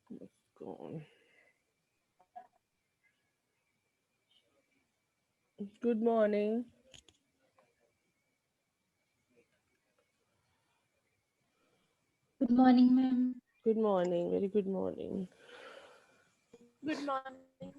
What's going? Good morning. Good morning, ma'am. Good morning. Very good morning. Good morning, ma'am.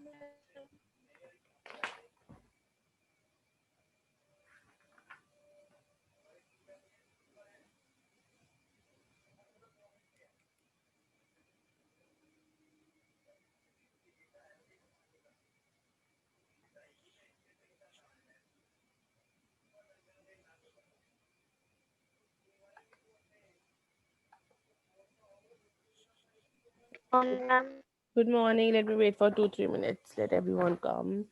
Good morning, ma'am. Good morning. Let me wait for 2-3 minutes. Let everyone come.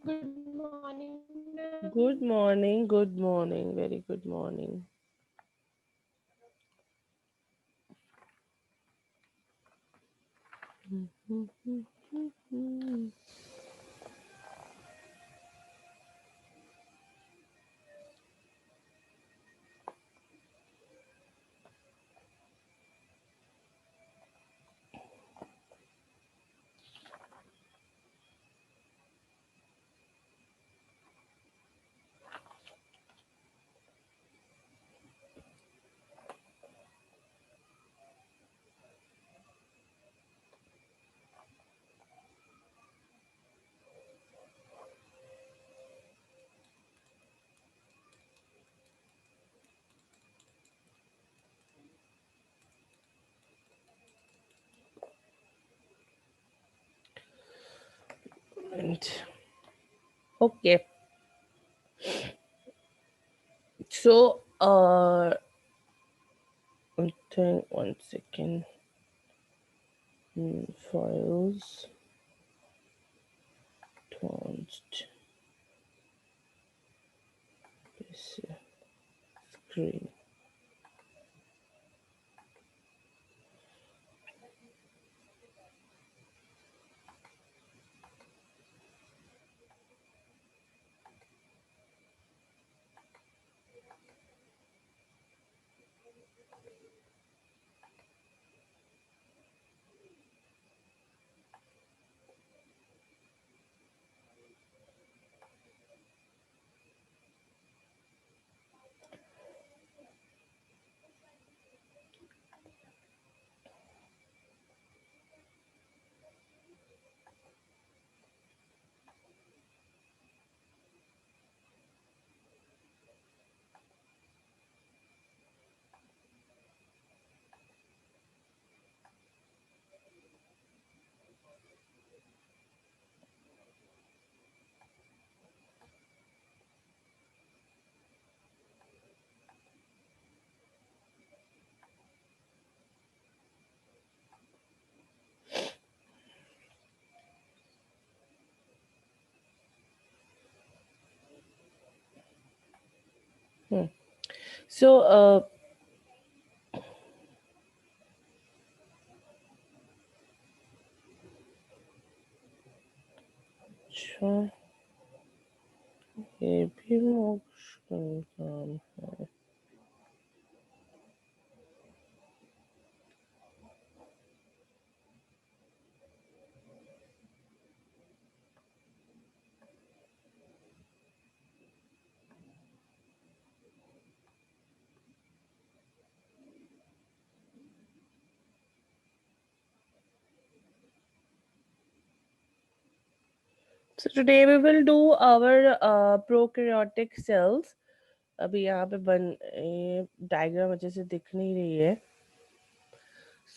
Good morning, ma'am. Good morning. Good morning. Very good morning. And okay. So, I think 1 second. Files, advanced, screen. Hmm. So, अच्छा, ये भी मुश्किल काम है. So today we will do our prokaryotic cells. अभी यहाँ पे बन डायग्राम अच्छे से दिख नहीं रही है.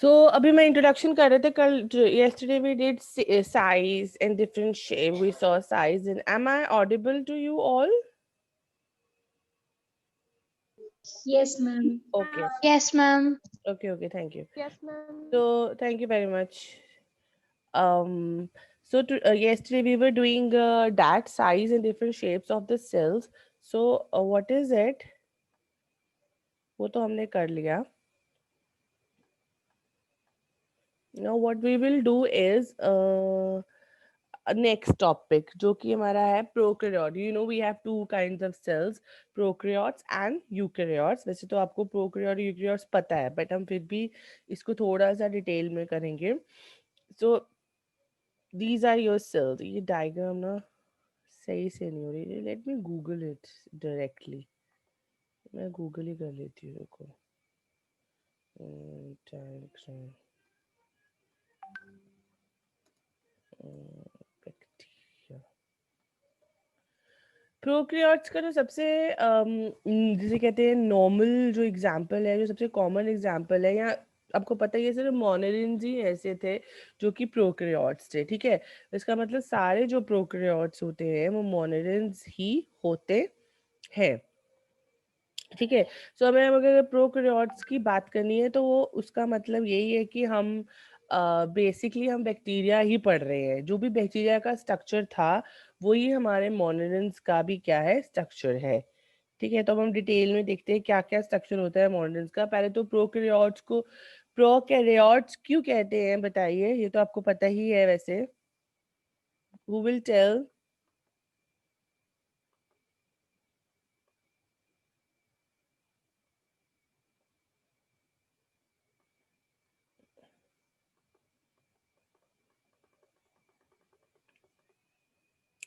So अभी मैं इंट्रोडक्शन कर रहे थे कल. Yesterday we did size and different shape. We saw size. And am I audible to you all? Yes, ma'am. Okay. Yes, ma'am. Okay. Thank you. Yes, ma'am. So thank you very much. Um, yesterday we were doing that size and different shapes of the cells. So what is it? वो तो हमने कर लिया. Now what we will do is next topic जो कि हमारा है prokaryote. You know we have two kinds of cells, prokaryotes and eukaryotes. वैसे तो आपको प्रोकैरियोट यूकैरियोट्स पता है, बट हम फिर भी इसको थोड़ा सा डिटेल में करेंगे. So these are your cells. ये डायग्राम ना सही से नहीं हो रही. Let me Google it directly. मैं गूगल ही कर लेती हूँ. रुको. Diagram bacteria. प्रोकैरियोट्स का जो सबसे जिसे कहते हैं नॉर्मल जो एग्जांपल है, जो सबसे कॉमन एग्जांपल है, या आपको पता ही है सिर्फ मोनेरिन्स ही ऐसे थे जो कि प्रोकैरियोट्स थे. ठीक है, इसका मतलब सारे जो प्रोकैरियोट्स होते हैं वो मोनेरिन्स ही होते हैं. ठीक है. सो हमें अगर प्रोकैरियोट्स की बात करनी है तो वो उसका मतलब यही है कि हम बेसिकली हम बैक्टीरिया ही पढ़ रहे हैं. जो भी बैक्टीरिया का स्ट्रक्चर था वही हमारे मोनेरिन्स का भी क्या है, स्ट्रक्चर है. ठीक है, तो अब हम डिटेल में देखते हैं क्या क्या स्ट्रक्चर होता है मोनेरिन्स का. पहले तो प्रोकैरियोट्स को प्रोकैरियोट्स क्यों कहते हैं बताइए. ये तो आपको पता ही है वैसे. Who will tell.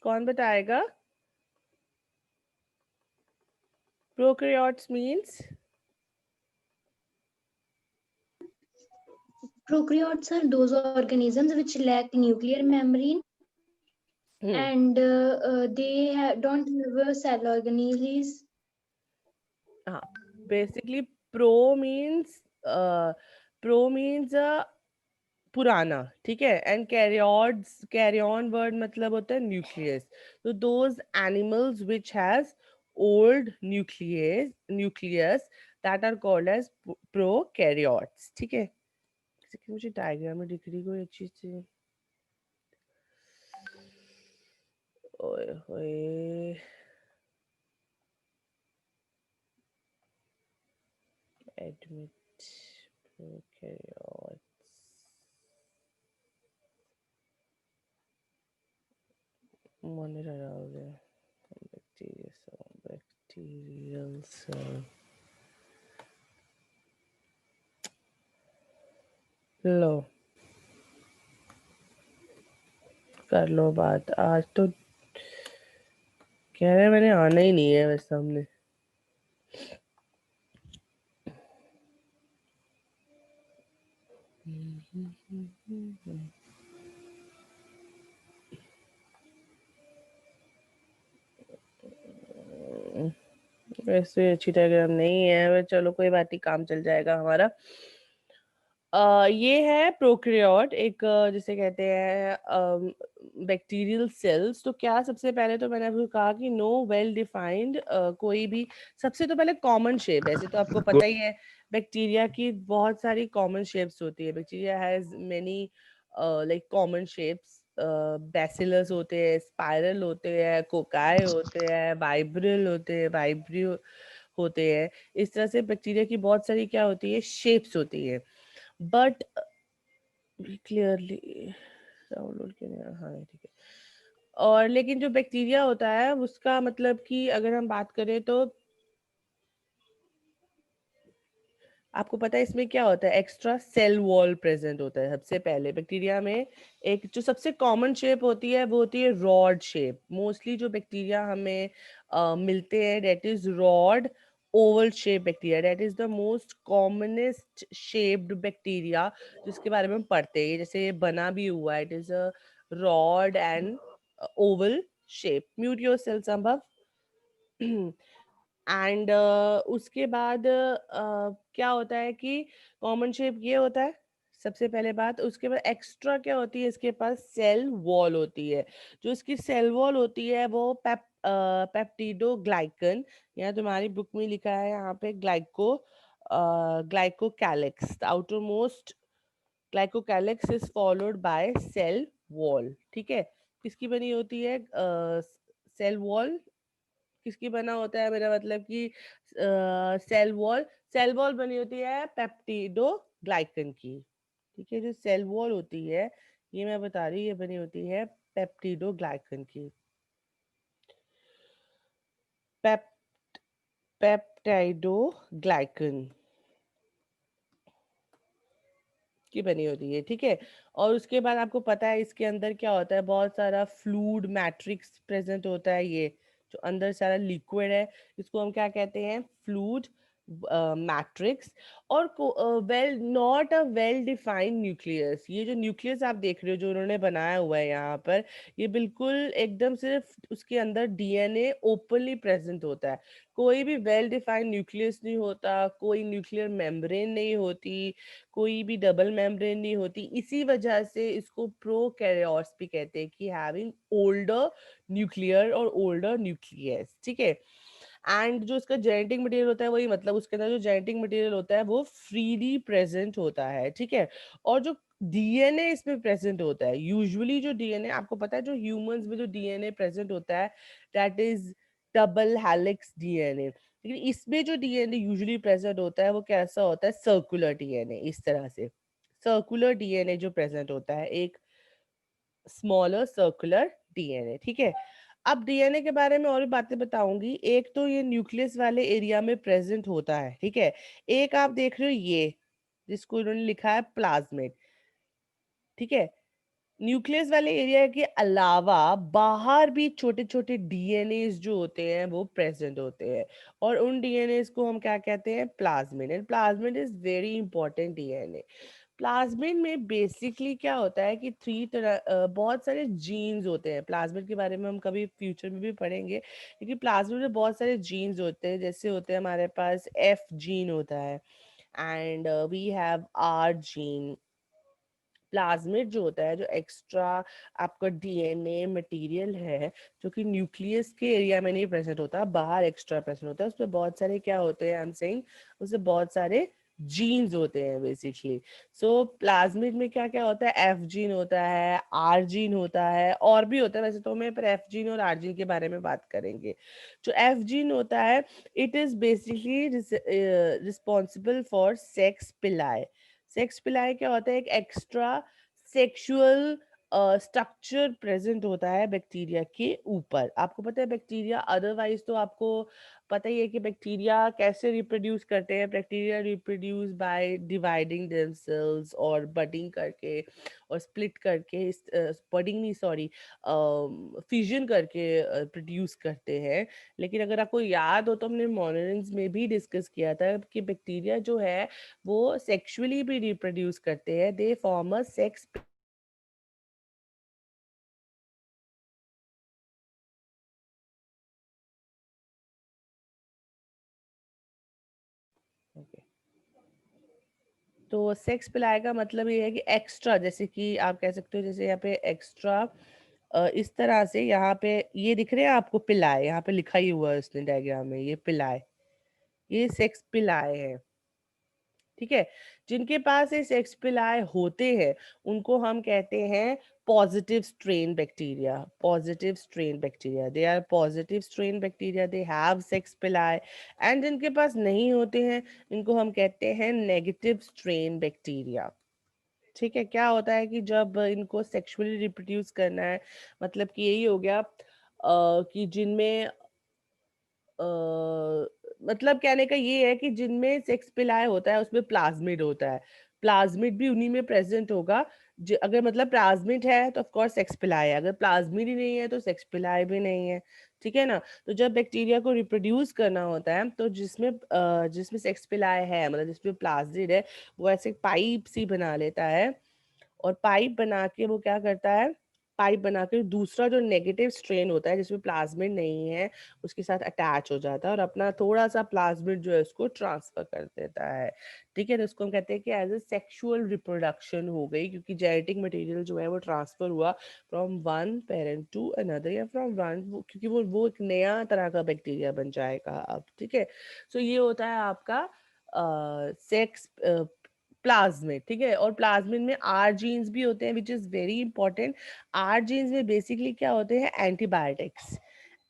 कौन बताएगा. Prokaryotes means. Prokaryotes are those organisms which lack nuclear membrane hmm. and they don't have a cell organelles. हाँ, बेसिकली प्रो मीन्स पुराना. ठीक है, एंड कैरियोड्स, कैरियन वर्ड मतलब होता है न्यूक्लियस. तो those animals which has old nucleus that are called as prokaryotes. ठीक है. मुझे डायग्राम में दिख रही कोई अच्छी सी. ओए होए. Admit prokaryotes. मॉनिटर डाल दे. bacterial cell. लो, कर लो बात. आज तो कह रहे मैंने आना ही नहीं है वैसे हमने. वैसे अच्छी डायग्राम नहीं है, पर चलो कोई बात नहीं, काम चल जाएगा हमारा. ये है प्रोकैरियोट, एक जिसे कहते हैं बैक्टीरियल सेल्स. तो क्या, सबसे पहले तो मैंने आपको कहा कि नो वेल डिफाइंड कोई भी. सबसे तो पहले कॉमन शेप. ऐसे तो आपको पता ही है बैक्टीरिया की बहुत सारी कॉमन शेप्स होती है. Bacteria has many like common shapes. Bacillus होते हैं, स्पाइरल होते हैं, कोकाई होते हैं, वाइब्रिल होते हैं, वाइब्रियो होते हैं. इस तरह से बैक्टीरिया की बहुत सारी क्या होती है, शेप्स होती है. बट क्लियरली डाउनलोड करना, हाँ ठीक है. और लेकिन जो बैक्टीरिया होता है उसका मतलब कि अगर हम बात करें तो आपको पता है इसमें क्या होता है, एक्स्ट्रा सेल वॉल प्रेजेंट होता है. सबसे पहले बैक्टीरिया में एक जो सबसे कॉमन शेप होती है वो होती है रॉड शेप. मोस्टली जो बैक्टीरिया हमें मिलते हैं that is rod oval shape bacteria. That is the most commonest shaped bacteria जिसके बारे में हम पढ़ते हैं. जैसे ये बना भी हुआ है, it is a rod and oval shape. Mute your cell संभव. एंड उसके बाद क्या होता है कि कॉमन शेप ये होता है सबसे पहले बात. उसके बाद एक्स्ट्रा क्या होती है, इसके पास सेल वॉल होती है. जो इसकी सेल वॉल होती है वो पेप्टिडोग्लाइकन, यहाँ तुम्हारी बुक में लिखा है यहाँ पे glycocalyx. The outermost glycocalyx is followed by cell wall. ठीक है. किसकी बनी होती है सेल वॉल, किसकी बना होता है, मेरा मतलब कि सेल वॉल बनी होती है पेप्टिडोग्लाइकन की. ठीक है. जो सेल वॉल होती है ये मैं बता रही हूँ, ये बनी होती है पेप्टिडोग्लाइकन की, पेप पेप्टाइडोग्लाइकन की बनी होती है, ठीक है। और उसके बाद आपको पता है इसके अंदर क्या होता है, बहुत सारा फ्लूइड मैट्रिक्स प्रेजेंट होता है। ये जो अंदर सारा लिक्विड है इसको हम क्या कहते हैं, फ्लूइड मैट्रिक्स। और well not a well defined nucleus. ये जो न्यूक्लियस आप देख रहे हो जो उन्होंने बनाया हुआ है यहाँ पर, ये बिल्कुल एकदम सिर्फ उसके अंदर डीएनए ओपनली प्रेजेंट होता है। कोई भी वेल डिफाइंड न्यूक्लियस नहीं होता, कोई न्यूक्लियर मेम्ब्रेन नहीं होती, कोई भी डबल मेम्ब्रेन नहीं होती। इसी वजह से इसको प्रोकैरियोट्स भी कहते हैं, कि हैविंग ओल्डर न्यूक्लियर और ओल्डर न्यूक्लियस, ठीक है। एंड जो इसका जेनेटिक मटेरियल होता है वही, मतलब उसके अंदर जो जेनेटिक मटेरियल होता है वो फ्रीली प्रेजेंट होता है, ठीक है। और जो डीएनए इसमें प्रेजेंट होता है, यूजुअली जो डीएनए आपको पता है, जो ह्यूमंस में जो डीएनए प्रेजेंट होता है that is double helix DNA. लेकिन इसमें जो डीएनए यूजुअली प्रेजेंट होता है वो कैसा होता है, सर्कुलर डीएनए। इस तरह से सर्कुलर डीएनए जो प्रेजेंट होता है, एक स्मॉलर सर्कुलर डीएनए, ठीक है। अब डीएनए के बारे में और भी बातें बताऊंगी। एक तो ये न्यूक्लियस वाले एरिया में प्रेजेंट होता है, ठीक है। एक आप देख रहे हो ये जिसको इन्होंने लिखा है प्लाज्मिड, ठीक है। न्यूक्लियस वाले एरिया के अलावा बाहर भी छोटे छोटे डीएनए जो होते हैं वो प्रेजेंट होते हैं, और उन डीएनए को हम क्या कहते हैं, plasmid. And plasmid is very important DNA. Plasmid में बेसिकली क्या होता है कि बहुत सारे जीन्स होते हैं। प्लाज्मिड के बारे में हम कभी फ्यूचर में भी पढ़ेंगे, क्योंकि प्लाज्मिड में बहुत सारे जीन्स होते हैं। जैसे होते हैं हमारे पास एफ जीन होता है, and we have R gene. Plasmid जो होता है, जो एक्स्ट्रा आपका डीएनए मटेरियल है, जो कि न्यूक्लियस के एरिया में नहीं प्रेजेंट होता, बाहर एक्स्ट्रा प्रेजेंट होता है, उसमें बहुत सारे क्या होते हैं, आई एम सेइंग उसमें बहुत सारे जीन्स होते हैं बेसिकली। सो प्लाज्मिड में क्या क्या होता है, एफ जीन होता है, आर जीन होता है, और भी होता है वैसे तो। मैं पर एफ जीन और आर जीन के बारे में बात करेंगे। जो एफ जीन होता है, it is basically responsible for sex पिलाई। सेक्स पिलाई क्या होता है, एक एक्स्ट्रा सेक्सुअल स्ट्रक्चर प्रेजेंट होता है बैक्टीरिया के ऊपर। आपको पता है बैक्टीरिया, अदरवाइज तो आपको पता ही है कि बैक्टीरिया कैसे रिप्रोड्यूस करते हैं। Bacteria reproduce by dividing themselves और बडिंग करके और स्प्लिट करके, बडिंग नहीं सॉरी, फिजन करके प्रोड्यूस करते हैं। लेकिन अगर आपको याद हो तो हमने मोनोरेंज में भी डिस्कस किया था कि बैक्टीरिया जो है वो सेक्सुअली भी रिप्रोड्यूस करते हैं। They form a sex. Okay, तो सेक्स पिलाए का मतलब ये है कि एक्स्ट्रा, जैसे कि आप कह सकते हो, जैसे यहाँ पे एक्स्ट्रा इस तरह से यहाँ पे ये दिख रहे हैं आपको, पिलाए यहाँ पे लिखा ही हुआ है उसने डायग्राम में, ये पिलाए, ये सेक्स पिलाए हैं, ठीक है। जिनके पास ये सेक्स पिलाए होते हैं उनको हम कहते हैं positive strain bacteria. Positive strain bacteria, they are positive strain bacteria, they have sex pili. And जिनके पास नहीं होते हैं इनको हम कहते हैं नेगेटिव स्ट्रेन बैक्टीरिया, ठीक है। क्या होता है कि जब इनको सेक्सुअली रिप्रोड्यूस करना है, मतलब कि यही हो गया कि जिनमें मतलब कहने का ये है कि जिनमें सेक्स पिलाए होता है उसमें प्लाज्मिड होता है। प्लाज्मिड भी उन्हीं में प्रेजेंट होगा। अगर मतलब प्लाज्मिड है तो ऑफ कोर्स सेक्स पिलाए है, अगर प्लाज्मिड ही नहीं है तो सेक्स पिलाए भी नहीं है, ठीक है ना। तो जब बैक्टीरिया को रिप्रोड्यूस करना होता है तो जिसमें सेक्स पिलाए है, मतलब जिसमें प्लाज्मिड है, वो ऐसे पाइप सी बना लेता है। और पाइप बना के वो क्या करता है, पाइप बना के दूसरा जो नेगेटिव स्ट्रेन होता है जिसमें प्लाज्मिड नहीं है उसके साथ अटैच हो जाता है और अपना थोड़ा सा प्लाज्मिड जो है उसको ट्रांसफर कर देता है, ठीक है। तो उसको हम कहते हैं कि एज ए सेक्सुअल रिप्रोडक्शन हो गई, क्योंकि जेनेटिक मटेरियल जो है वो ट्रांसफर हुआ from one parent to another, या फ्रॉम वन, क्योंकि वो एक नया तरह का बैक्टीरिया बन जाएगा अब, ठीक है। सो ये होता है आपका सेक्स प्लाज्मिड, ठीक है। और प्लाज्मिड में आर जीन्स भी होते हैं, which is very important. R genes में बेसिकली क्या होते हैं, एंटीबायोटिक्स।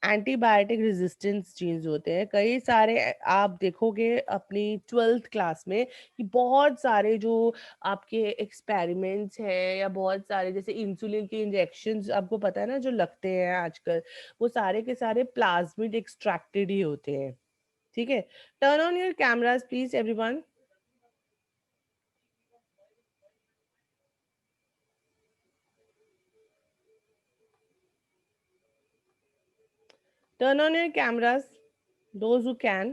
एंटीबायोटिक रेजिस्टेंस जीन्स होते हैं। कई सारे आप देखोगे अपनी 12th क्लास में कि बहुत सारे जो आपके एक्सपेरिमेंट्स हैं या बहुत सारे जैसे इंसुलिन के इंजेक्शंस आपको पता है ना जो लगते हैं आजकल, वो सारे के सारे प्लाज्मिड एक्सट्रैक्टेड ही होते हैं। ठीक है, turn on your cameras please everyone. Turn on your cameras, those who can.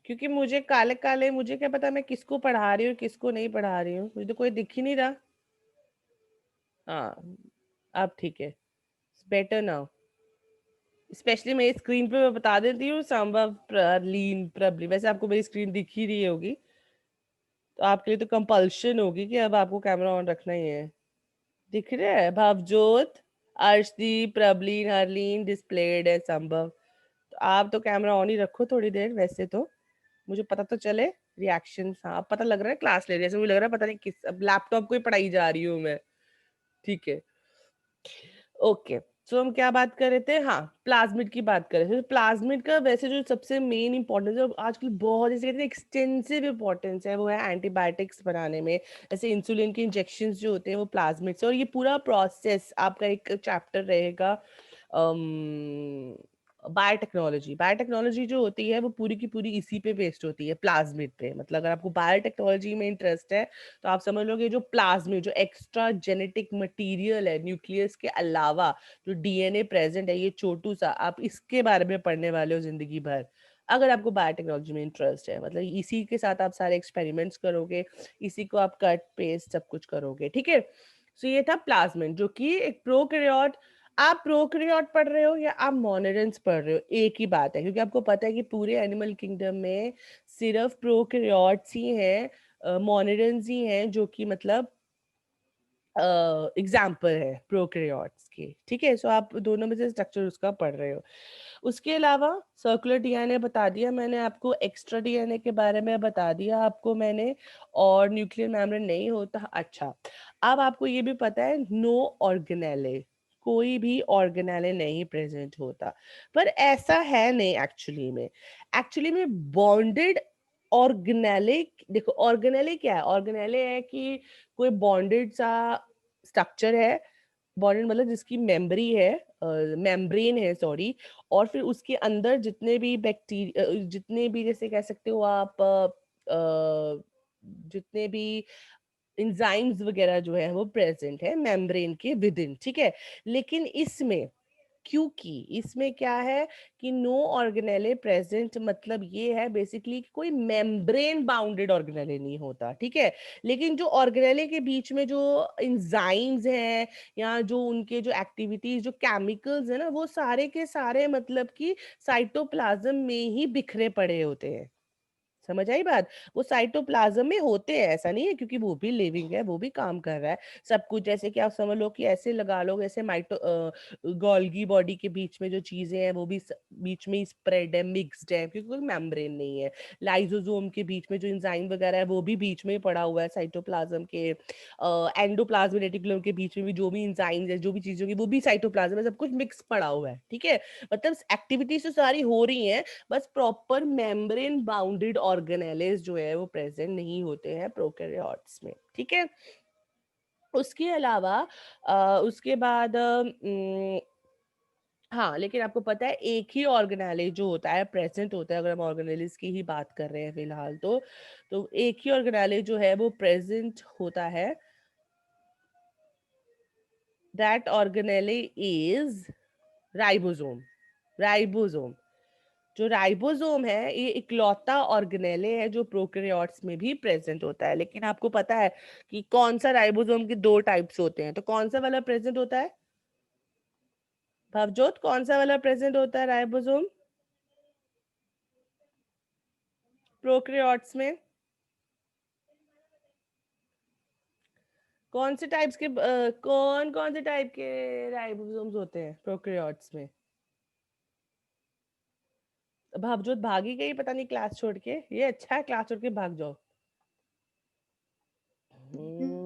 क्योंकि मुझे काले काले, मुझे क्या पता मैं किसको पढ़ा रही हूँ किसको नहीं पढ़ा रही हूँ, मुझे तो कोई दिख ही नहीं रहा। हाँ, अब ठीक है, बेटर नाउ। स्पेशली मेरी स्क्रीन पे मैं बता देती हूँ संभव प्रलीन प्रबली, वैसे आपको मेरी स्क्रीन दिख ही रही होगी, तो आपके लिए तो कंपल्शन होगी कि अब आपको कैमरा ऑन रखना ही है। दिख रहा है भवजोत, अर्शदीप, प्रबलीन, हरलीन डिस्प्लेड है संभव। तो आप तो कैमरा ऑन ही रखो थोड़ी देर, वैसे तो मुझे पता तो चले रिएक्शन। हाँ, अब पता लग रहा है क्लास ले रही है, ऐसे मुझे लग रहा है पता नहीं किस, अब लैपटॉप को ही पढ़ाई जा रही हूँ मैं। ठीक है, ओके। सो हम क्या बात कर रहे थे, हाँ प्लाज्मिड की बात कर रहे थे। प्लाज्मिड का वैसे जो सबसे मेन इंपॉर्टेंस है आजकल, बहुत जैसे कहते हैं एक्सटेंसिव इंपॉर्टेंस है, वो है एंटीबायोटिक्स बनाने में। जैसे इंसुलिन के इंजेक्शन जो होते हैं वो प्लाज्मिड से, और ये पूरा प्रोसेस आपका एक चैप्टर रहेगा बायोटेक्नोलॉजी। बायोटेक्नोलॉजी जो होती है वो पूरी की पूरी इसी पे बेस्ड होती है, प्लाज्मिड पे। मतलब अगर आपको बायोटेक्नोलॉजी में इंटरेस्ट है तो आप समझ लोगे जो प्लाज्मिड, जो एक्स्ट्रा जेनेटिक मटेरियल है न्यूक्लियस के अलावा, जो डीएनए प्रेजेंट है, ये छोटू सा, आप इसके बारे में पढ़ने वाले हो जिंदगी भर अगर आपको बायोटेक्नोलॉजी में इंटरेस्ट है। मतलब इसी के साथ आप सारे एक्सपेरिमेंट्स करोगे, इसी को आप कट पेस्ट सब कुछ करोगे। ठीक है, सो ये था प्लाज्मिड जो कि एक प्रोकैरियोट। आप प्रोकैरियोट पढ़ रहे हो या आप मोनेरेंस पढ़ रहे हो, एक ही बात है, क्योंकि आपको पता है कि पूरे एनिमल किंगडम में सिर्फ प्रोकैरियोट्स ही हैं, मोनेरेंस ही हैं जो कि मतलब एग्जाम्पल है प्रोकैरियोट्स के। ठीक है, सो आप दोनों में से स्ट्रक्चर उसका पढ़ रहे हो। उसके अलावा सर्कुलर डीएनए बता दिया मैंने आपको, एक्स्ट्रा डीएनए के बारे में बता दिया आपको मैंने, और न्यूक्लियर मेम्ब्रेन नहीं होता। अच्छा, अब आपको ये भी पता है नो ऑर्गेनेले, कोई भी ऑर्गेनेले नहीं प्रेजेंट होता। पर ऐसा है नहीं एक्चुअली में बॉन्डेड ऑर्गेनेले। देखो ऑर्गेनेले क्या है, ऑर्गेनेले है कि कोई बॉन्डेड सा स्ट्रक्चर है, बॉन्डेड मतलब जिसकी मेम्ब्री है, मेम्ब्रेन है सॉरी, और फिर उसके अंदर जितने भी बैक्टीरिया, जितने भी जैसे कह सकते हो आप जितने भी एंजाइम्स वगैरह जो है वो प्रेजेंट है मेम्ब्रेन के विद इन। ठीक है, लेकिन इसमें क्योंकि इसमें क्या है कि नो ऑर्गेनेले प्रेजेंट, मतलब ये है बेसिकली कि कोई मेम्ब्रेन बाउंडेड ऑर्गेनेले नहीं होता। ठीक है, लेकिन जो ऑर्गेनेले के बीच में जो एंजाइम्स हैं या जो उनके जो एक्टिविटीज, जो केमिकल्स है ना, वो सारे के सारे मतलब कि साइटोप्लाज्म में ही बिखरे पड़े होते हैं। समझ आई बात, वो साइटोप्लाज्म में होते हैं, ऐसा नहीं है, क्योंकि वो भी लिविंग है, वो भी काम कर रहा है सब कुछ। जैसे कि आप समझ लो कि ऐसे लगा लो, जैसे गोल्गी बॉडी के बीच में जो चीजें हैं वो भी बीच में स्प्रेड है, मिक्स्ड है, क्योंकि कोई मेम्ब्रेन नहीं है। लाइजोसोम के बीच में जो एंजाइम वगैरह है वो भी बीच में ही पड़ा हुआ है साइटोप्लाज्म के। एंडोप्लाज्म रेटिकुलम के बीच में भी जो भी एंजाइम्स है, जो भी चीजें होगी, वो भी साइटोप्लाज्म में सब कुछ मिक्स पड़ा हुआ है। ठीक है, मतलब एक्टिविटीज तो सारी हो रही हैं, बस प्रॉपर मेम्ब्रेन बाउंडेड ऑर्गेनेलेस जो है वो प्रेजेंट नहीं होते हैं प्रोकैरियोट्स में। ठीक है, उसके अलावा उसके बाद हाँ, लेकिन आपको पता है एक ही ऑर्गेनेले जो होता है प्रेजेंट होता है, अगर हम ऑर्गेनेलिस की ही बात कर रहे हैं फिलहाल तो एक ही ऑर्गेनेले जो है वो प्रेजेंट होता है, दैट ऑर्गेनेले इज राइबोसोम। राइबोसोम, जो राइबोसोम है ये इकलौता ऑर्गेनेले है जो प्रोकैरियोट्स में भी प्रेजेंट होता है। लेकिन आपको पता है कि कौन सा राइबोसोम के दो टाइप्स होते हैं, तो कौन सा वाला प्रेजेंट होता है भवजोत, कौन सा वाला प्रेजेंट होता है राइबोसोम प्रोकैरियोट्स में? कौन से टाइप्स के कौन कौन से टाइप के राइबोसोम्स होते हैं प्रोकैरियोट्स में? भवजोत भागी गई पता नहीं क्लास छोड़ के, ये अच्छा है क्लास छोड़ के भाग जाओ।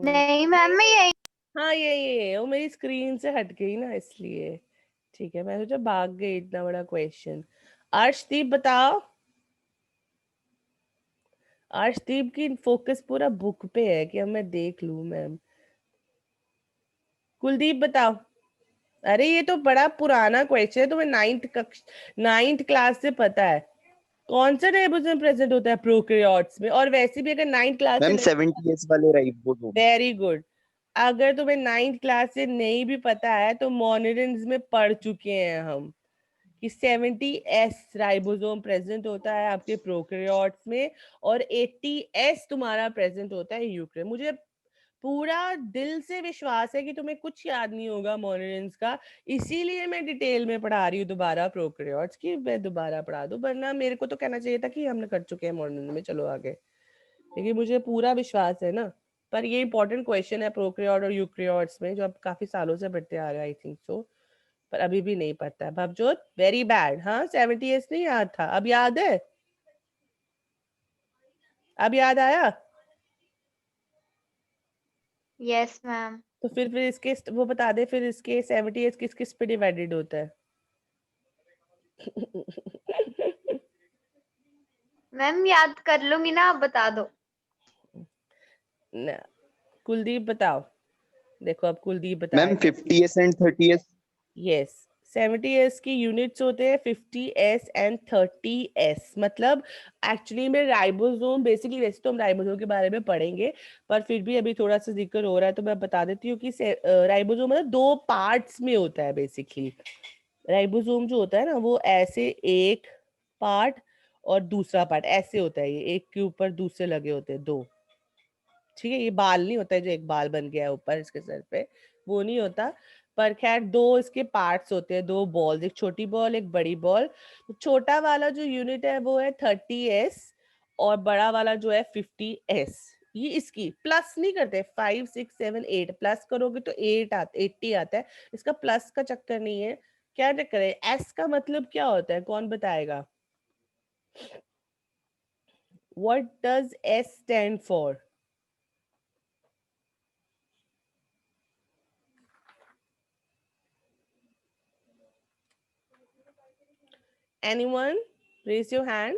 नहीं मैम, मैं यही हाँ ये वो मेरी स्क्रीन से हट गई ना इसलिए। ठीक है, मैं सोचा भाग गई, इतना बड़ा क्वेश्चन। अर्शदीप बताओ। अर्शदीप की फोकस पूरा बुक पे है कि अब मैं देख लूं मैम। कुलदीप बताओ। अरे ये तो बड़ा पुराना क्वेश्चन है, तुम्हें नाइन्थ क्लास से पता है। कौन सा राइबोसोम प्रेजेंट होता है प्रोकैरियोट्स में? और वैसे भी अगर नाइन्थ क्लास से मैम नहीं, 70s वाले राइबोसोम। Very good. अगर तुम्हें नाइन्थ क्लास से नहीं भी पता है तो मोनेरिन्स में पढ़ चुके हैं हम कि 70s राइबोसोम प्रेजेंट होता है आपके प्रोकैरियोट्स में, और 80s तुम्हारा प्रेजेंट होता है यूकैरियोट। मुझे पूरा दिल से विश्वास है कि तुम्हें कुछ याद नहीं होगा मोनेरिन्स का, इसीलिए मैं डिटेल में पढ़ा रही हूँ दोबारा प्रोकैरियोट्स की। मैं दोबारा पढ़ा दूं, वरना मेरे को तो कहना चाहिए था कि हमने कर चुके हैं मोनेरिन में, चलो आगे। लेकिन मुझे पूरा विश्वास है ना। पर ये इंपॉर्टेंट क्वेश्चन है प्रोकैरियोट और यूकैरियोट्स में, जो अब काफी सालों से पढ़ते आ रहे हैं आई थिंक सो, पर अभी भी नहीं पता है। भवजोत वेरी बैड। हाँ 70s नहीं याद था, अब याद है? अब याद आया? Yes, ma'am. तो फिर इसके वो बता दे, फिर इसके 70s किस किस पे डिवाइडेड होता है? मैम याद कर लूंगी ना, आप बता दो। न, कुलदीप बताओ। देखो अब कुलदीप मैम बताएगा। 50s and 30s। Yes, 70s की यूनिट्स होते हैं 50s एंड 30s। मतलब एक्चुअली में राइबोसोम, बेसिकली वैसे तो हम राइबोसोम के बारे में पढ़ेंगे, पर फिर भी अभी थोड़ा सा जिक्र हो रहा है तो मैं बता देती हूँ कि राइबोसोम मतलब दो पार्ट्स में होता है बेसिकली। राइबोसोम जो होता है ना वो ऐसे एक पार्ट और दूसरा पार्ट ऐसे होता है, ये एक के ऊपर दूसरे लगे होते हैं दो। ठीक है, ये बाल नहीं होता है जो एक बाल बन गया है ऊपर इसके सर पे, वो नहीं होता। पर खैर दो इसके पार्ट्स होते हैं, दो बॉल्स, एक छोटी बॉल एक बड़ी बॉल। तो छोटा वाला जो यूनिट है वो है 30s, और बड़ा वाला जो है 50s। ये इसकी प्लस नहीं करते, 5 6 7 8 प्लस करोगे तो 80 आता है। इसका प्लस का चक्कर नहीं है। क्या चक्कर है? एस का मतलब क्या होता है, कौन बताएगा? What does S stand for? Anyone? Raise your hand.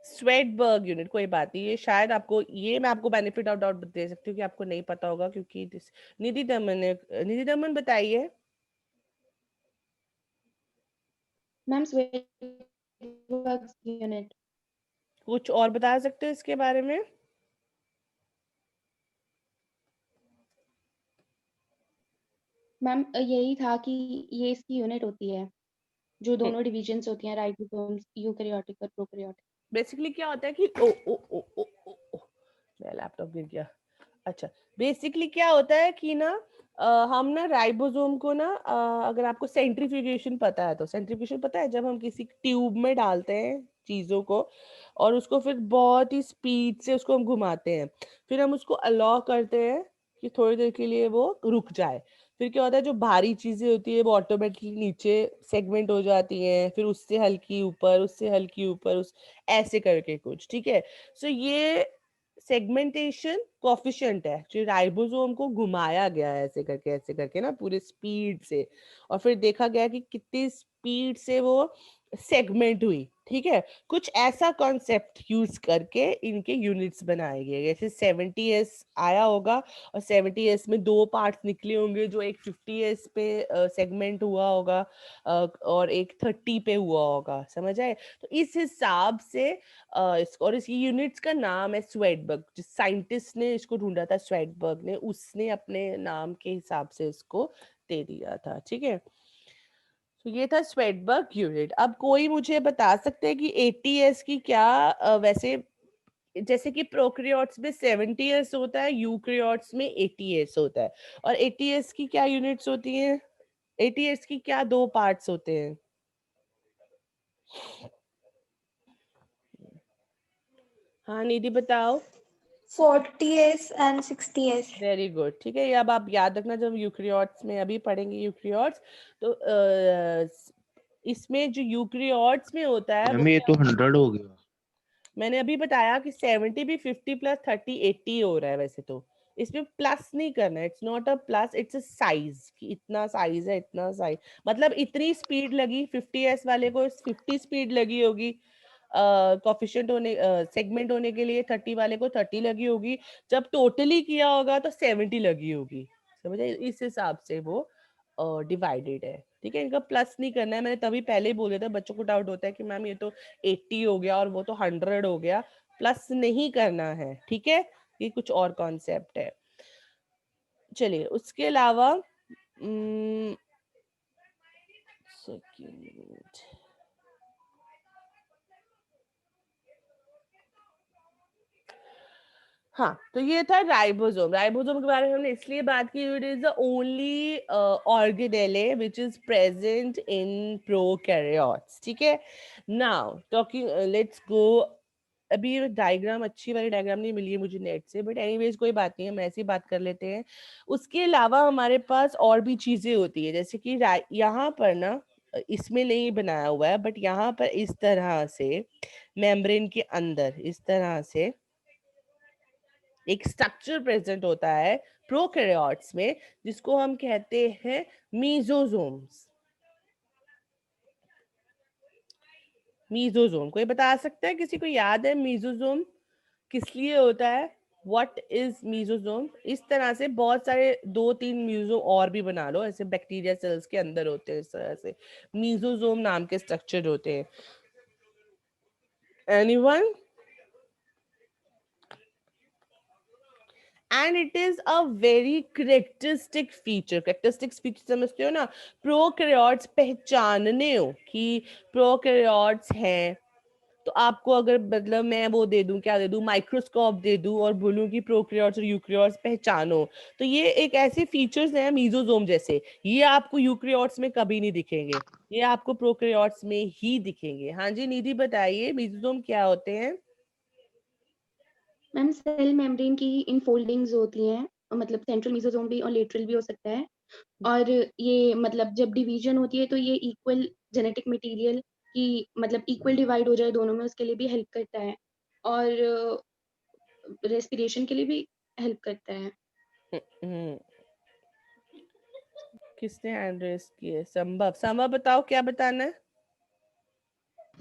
Svedberg unit, कोई बात नहीं, ये शायद आपको, ये मैं आपको बेनिफिट ऑफ डाउट दे सकती हूँ कि आपको नहीं पता होगा, क्योंकि निधि दमन ने, निधि दमन बताइए। Ma'am Svedberg unit. कुछ और बता सकते हो इसके बारे में? मैम यही था कि ये इसकी यूनिट होती है जो दोनों डिविजन्स होती हैं, राइबोसोम्स, यूकैरियोटिक और प्रोकैरियोटिक। बेसिकली क्या होता है कि ओ ओ ओ ओ ओ, ओ मेरा लैपटॉप गिर गया। अच्छा, बेसिकली क्या होता है कि ना हम ना राइबोसोम को ना अगर आपको सेंट्रीफ्यूगेशन पता है तो, सेंट्रीफ्यूगेशन पता है जब हम किसी ट्यूब में डालते हैं चीज़ों को और उसको फिर बहुत ही स्पीड से उसको हम घुमाते हैं, फिर हम उसको अलाउ करते हैं कि थोड़ी देर के लिए वो रुक जाए। फिर क्या होता है, जो भारी चीज़ें होती है वो ऑटोमेटिकली नीचे सेगमेंट हो जाती हैं, फिर उससे हल्की ऊपर, उससे हल्की ऊपर, उस ऐसे करके कुछ। ठीक है, सो ये सेगमेंटेशन कोफिशिएंट है जो राइबोसोम को घुमाया गया है ऐसे करके ना पूरे स्पीड से, और फिर देखा गया कि कितनी स्पीड से वो सेगमेंट हुई। ठीक है, कुछ ऐसा कॉन्सेप्ट यूज करके इनके यूनिट्स बनाए गए। जैसे 70s आया होगा और 70s में दो पार्ट्स निकले होंगे, जो एक 50s पे सेगमेंट हुआ होगा और एक 30 पे हुआ होगा, समझ आए? तो इस हिसाब से और इसकी यूनिट्स का नाम है स्वेटबर्ग। जिस साइंटिस्ट ने इसको ढूंढा था स्वेटबर्ग ने, उसने अपने नाम के हिसाब से इसको दे दिया था। ठीक है, तो ये था स्वेटबर्ग यूनिट। अब कोई मुझे बता सकते हैं कि 80s की क्या वैसे, जैसे कि प्रोकैरियोट्स में 70s होता है, यूकैरियोट्स में 80s होता है, और 80s की क्या यूनिट्स होती हैं? 80s की क्या दो पार्ट्स होते हैं? हाँ निधि बताओ। 40s and 60s. Very good, ठीक है, ये अब आप याद रखना जब यूकैरियोट्स में अभी पढ़ेंगे यूकैरियोट्स, तो इसमें जो यूकेरियोट्स में होता है वो मैम ये तो 100 हो गया। मैंने अभी बताया कि 70 भी 50 प्लस 30 80 हो रहा है वैसे तो। इसमें प्लस नहीं करना है, it's not a plus, it's a size कि इतना साइज है, इतना साइज मतलब इतनी स्पीड लगी 50s वाले को 50 स्पीड लगी होगी कोफिशिएंट होने सेगमेंट होने के लिए, 30 वाले को 30 लगी होगी, जब टोटली किया होगा तो 70 लगी होगी। समझे, इस हिसाब से वो डिवाइडेड है। ठीक है, इनका प्लस नहीं करना है, मैंने तभी पहले ही बोला था, बच्चों को डाउट होता है कि मैम ये तो 80 हो गया और वो तो 100 हो गया, प्लस नहीं करना है। ठीक है, ये कुछ और कॉन्सेप्ट है। चलिए उसके अलावा सेकंड, हाँ तो ये था राइबोसोम। राइबोसोम के बारे में हमने इसलिए बात की, it is the only organelle which is present in prokaryotes. ठीक है, नाउ टॉकिंग, लेट्स गो। अभी ये डायग्राम, अच्छी वाली डायग्राम नहीं मिली है मुझे नेट से, बट एनीवेज कोई बात नहीं है, हम ऐसे ही बात कर लेते हैं। उसके अलावा हमारे पास और भी चीजें होती है, जैसे कि यहाँ पर ना इसमें नहीं बनाया हुआ है, बट यहाँ पर इस तरह से मेम्ब्रेन के अंदर इस तरह से एक स्ट्रक्चर प्रेजेंट होता है प्रोकैरियोट्स में, जिसको हम कहते हैं मीजोजोम्स। मीजोजोम कोई बता सकता है, किसी को याद है मीजोजोम किस लिए होता है? What is mesosome? इस तरह से बहुत सारे 2-3 मीजो और भी बना लो, ऐसे बैक्टीरिया सेल्स के अंदर होते हैं, इस तरह से मीजोजोम नाम के स्ट्रक्चर होते हैं। Anyone? And it is a very characteristic feature. Characteristic feature समझते हो ना, प्रोकैरियोट्स पहचानने हो कि प्रोकैरियोट्स हैं, तो आपको अगर मतलब मैं वो दे दूं, क्या दे दूं, माइक्रोस्कोप दे दूं और बोलूं कि प्रोकैरियोट्स और यूकेरियोट्स पहचानो, तो ये एक ऐसे फीचर्स हैं मीजोजोम जैसे, ये आपको यूकेरियोट्स में कभी नहीं दिखेंगे, ये आपको प्रोकैरियोट्स में ही दिखेंगे। हाँ जी निधि बताइए, मीजोजोम क्या होते हैं? मैम सेल मेम्ब्रेन की इनफोल्डिंग्स होती हैं, मतलब सेंट्रल मेसोसोम भी और लेटरल भी हो सकता है। और ये मतलब जब डिवीजन होती है तो ये इक्वल जेनेटिक मटेरियल की मतलब इक्वल डिवाइड हो जाए दोनों में, उसके लिए भी हेल्प करता है, और रेस्पिरेशन के लिए भी हेल्प करता है। हम्म, किसने हैंड रेस किए? संभव, संभव बताओ क्या बताना है?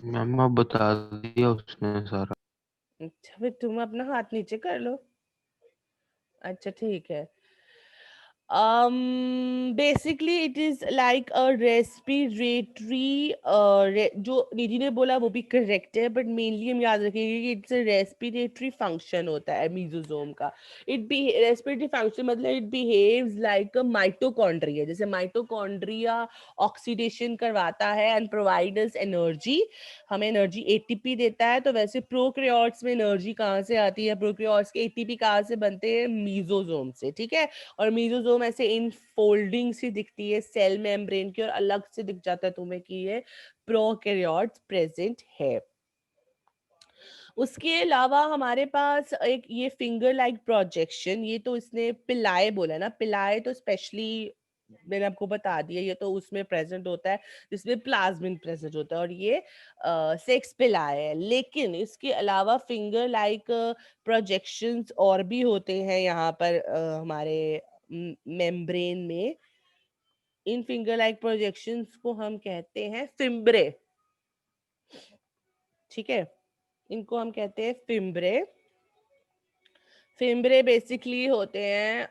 मैम अब बता दिया उसने सारा। अच्छा फिर तुम अपना हाथ नीचे कर लो। अच्छा ठीक है। Basically it is like a respiratory, जो निधि ने बोला वो भी करेक्ट है, बट मेनली हम याद रखेंगे कि इट्स अ रेस्पिरेटरी फंक्शन होता है मीजोजोम का। इट बी रेस्पिरेटरी फंक्शन मतलब it behaves like a mitochondria, जैसे माइटोकॉन्ड्रिया ऑक्सीडेशन करवाता है एंड प्रोवाइड अस एनर्जी, हमें एनर्जी एटीपी देता है, तो वैसे प्रोकैरियोट्स में एनर्जी कहाँ से आती है, प्रोकैरियोट्स के एटीपी कहाँ से बनते हैं? मीजोजोम से। ठीक है, और मीजोजोम ऐसे इन फोल्डिंग सी दिखती है सेल मेम्ब्रेन की, और अलग से दिख जाता है तुम्हें कि ये प्रोकैरियोट्स प्रेजेंट है। उसके अलावा हमारे पास एक ये फिंगर लाइक प्रोजेक्शन, ये तो इसने पिलाए बोला ना, पिलाए तो स्पेशली मैंने आपको बता दिया, ये तो उसमें प्रेजेंट होता है जिसमें प्लाज्मिन प्रेजेंट होता है, और ये सेक्स पिलाए है। लेकिन इसके अलावा फिंगर लाइक प्रोजेक्शंस और भी होते हैं यहाँ पर हमारे मेम्ब्रेन में। इन फिंगर लाइक प्रोजेक्शंस को हम कहते हैं फिम्ब्रे। ठीक है, इनको हम कहते हैं फिम्ब्रे। फिम्ब्रे बेसिकली होते हैं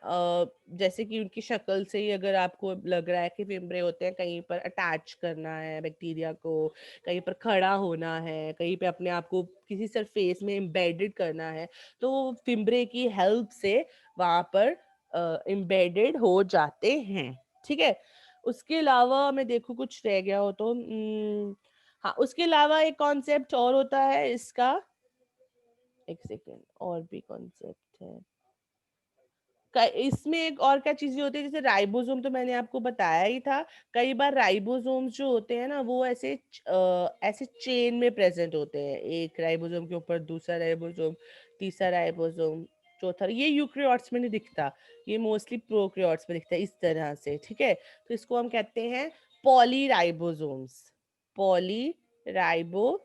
जैसे कि उनकी शक्ल से ही अगर आपको लग रहा है कि फिम्ब्रे होते हैं, कहीं पर अटैच करना है बैक्टीरिया को, कहीं पर खड़ा होना है, कहीं पे अपने आप को किसी सरफेस में एम्बेडेड करना है, तो फिम्ब्रे की हेल्प से वहां पर एम्बेडेड हो जाते हैं। ठीक है, उसके अलावा मैं देखूं कुछ रह गया हो तो हाँ उसके अलावा एक कॉन्सेप्ट और होता है इसका, एक सेकेंड, और भी कॉन्सेप्ट है इसमें। एक और क्या चीजें होती है, जैसे राइबोसोम तो मैंने आपको बताया ही था। कई बार राइबोसोम्स जो होते हैं ना वो ऐसे ऐसे चेन में प्रेजेंट होते हैं, एक राइबोसोम के ऊपर दूसरा राइबोसोम, तीसरा राइबोसोम, चौथा। ये यूकेरियोट्स में नहीं दिखता, ये मोस्टली प्रोकैरियोट्स में दिखता है इस तरह से। ठीक है, तो इसको हम कहते हैं पॉलीराइबोसोम्स। पॉलीराइबोसोम्स,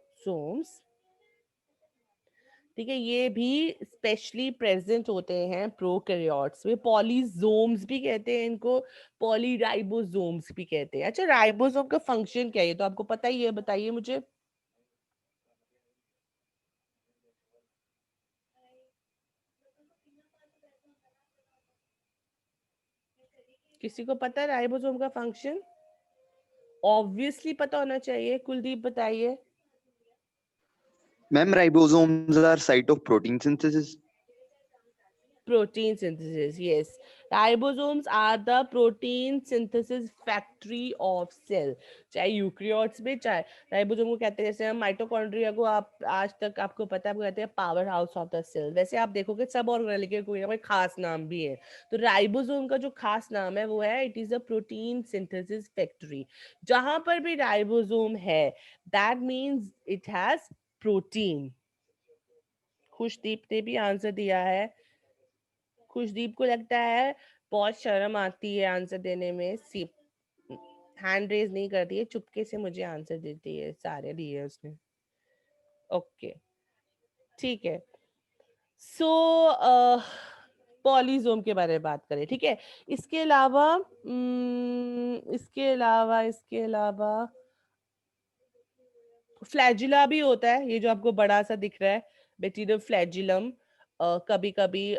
ठीक है, ये भी स्पेशली प्रेजेंट होते हैं प्रोकैरियोट्स में। पॉलीजोम्स भी कहते हैं इनको, पॉलीराइबोसोम्स भी कहते हैं। अच्छा, राइबोसोम का फंक्शन क्या है, ये तो आपको पता ही है, बताइए मुझे। किसी को पता है राइबोसोम का फंक्शन? ऑब्वियसली पता होना चाहिए, कुलदीप बताइए। Ma'am, ribosomes are site of protein synthesis. Protein synthesis, yes. Ribosomes are the protein synthesis factory of cell. चाहे यूक्रियोट्स में, चाहे राइबोसोम को कहते हैं, जैसे हम माइटोकॉन्ड्रिया को आप आज तक आपको पता है, आपको कहते हैं powerhouse of the cell. वैसे आप देखोगे सब ऑर्गेनेल के कोई ना कोई खास नाम भी है। तो राइबोसोम का जो खास नाम है वो है, it is a protein synthesis factory. जहां पर भी राइबोसोम है, that means it has protein. Khushdeep ने भी आंसर दिया है। खुशदीप को लगता है बहुत शर्म आती है आंसर देने में, हैंड रेज नहीं करती है, चुपके से मुझे आंसर देती है, सारे दिए उसने। ओके, ठीक है। सो पॉलीजोम के बारे में बात करें, ठीक है। इसके अलावा फ्लैजिला भी होता है, ये जो आपको बड़ा सा दिख रहा है, बैक्टीरियल फ्लैजिलम। कभी कभी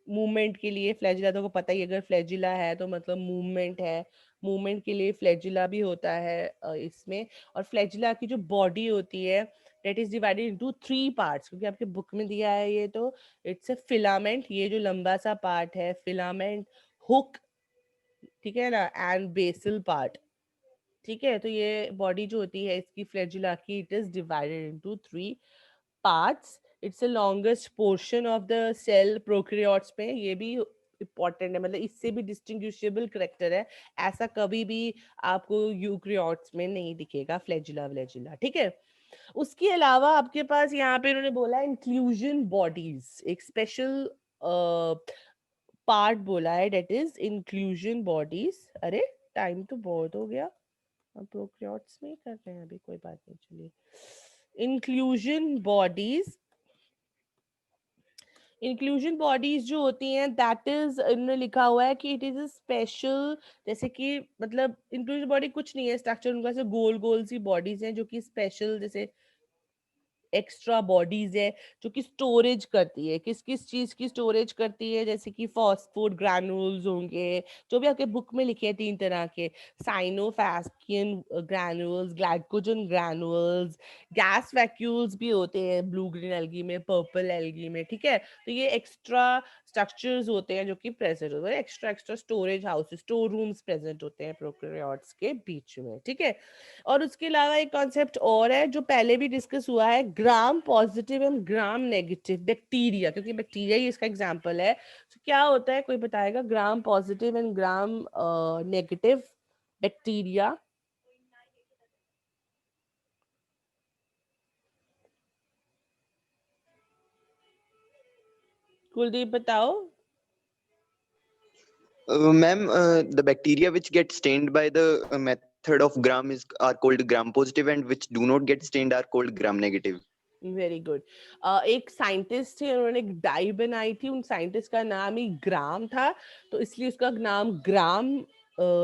मूवमेंट के लिए फ्लैजिला, तो को पता ही है, अगर फ्लैजिला है तो मतलब मूवमेंट है, मूवमेंट के लिए फ्लैजिला भी होता है इसमें। और फ्लैजिला की जो बॉडी होती है, that is divided into 3 parts, क्योंकि आपके बुक में दिया है ये, तो इट्स अ फिलामेंट, ये जो लंबा सा पार्ट है फिलामेंट, हुक, ठीक है ना, एंड बेसल पार्ट, ठीक है। तो ये बॉडी जो होती है इसकी फ्लैजिला की, it is divided into 3 parts. It's the longest portion of the cell prokaryotes में, ये भी इंपॉर्टेंट है, मतलब इससे भी डिस्टिंग्विशेबल करेक्टर है। ऐसा कभी भी आपको यूकैरियोट्स में नहीं दिखेगा फ्लैजिला व्लैजिला, ठीक है। उसके अलावा आपके पास यहाँ पे इन्होंने बोला इंक्लूजन बॉडीज, एक स्पेशल पार्ट बोला है, डेट इज इंक्लूजन बॉडीज। अरे टाइम तो बहुत हो गया, हम प्रोकैरियोट्स में ही कर रहे हैं अभी, कोई बात नहीं, चलिए। इंक्लूजन बॉडीज, इंक्लूजन बॉडीज जो होती हैं, दैट इज, इन्होंने लिखा हुआ है कि इट इज अ स्पेशल, जैसे कि मतलब इंक्लूजन बॉडी कुछ नहीं है स्ट्रक्चर उनका, से गोल गोल सी बॉडीज हैं जो कि स्पेशल, जैसे एक्स्ट्रा बॉडीज है जो कि स्टोरेज करती है, किस किस चीज की स्टोरेज करती है, जैसे कि फॉस्फोड ग्रैनुल्स होंगे, जो भी आपके बुक में लिखे हैं 3 तरह के, cyanophycean granules, glycogen granules, gas vacuoles भी होते हैं ब्लू ग्रीन एल्गी में, पर्पल एल्गी में, ठीक है। तो ये एक्स्ट्रा स्ट्रक्चर्स होते हैं जो कि प्रेजेंट होते हैं, extra extra storage house, store rooms present होते हैं प्रोकैरियोट्स के बीच में, ठीक है। और उसके अलावा एक कॉन्सेप्ट और है जो पहले भी डिस्कस हुआ है, gram positive and gram negative bacteria, क्योंकि बैक्टीरिया ही इसका एग्जांपल है। तो क्या होता है, कोई बताएगा, gram positive and gram negative bacteria? Kuldeep बताओ। Ma'am, the bacteria which get stained by the method of gram is are called gram positive, and which do not get stained are called gram negative. Very good. एक scientist थे, उन्होंने एक die बनाई थी, उन scientist का नाम ही ग्राम था, तो इसलिए उसका नाम ग्राम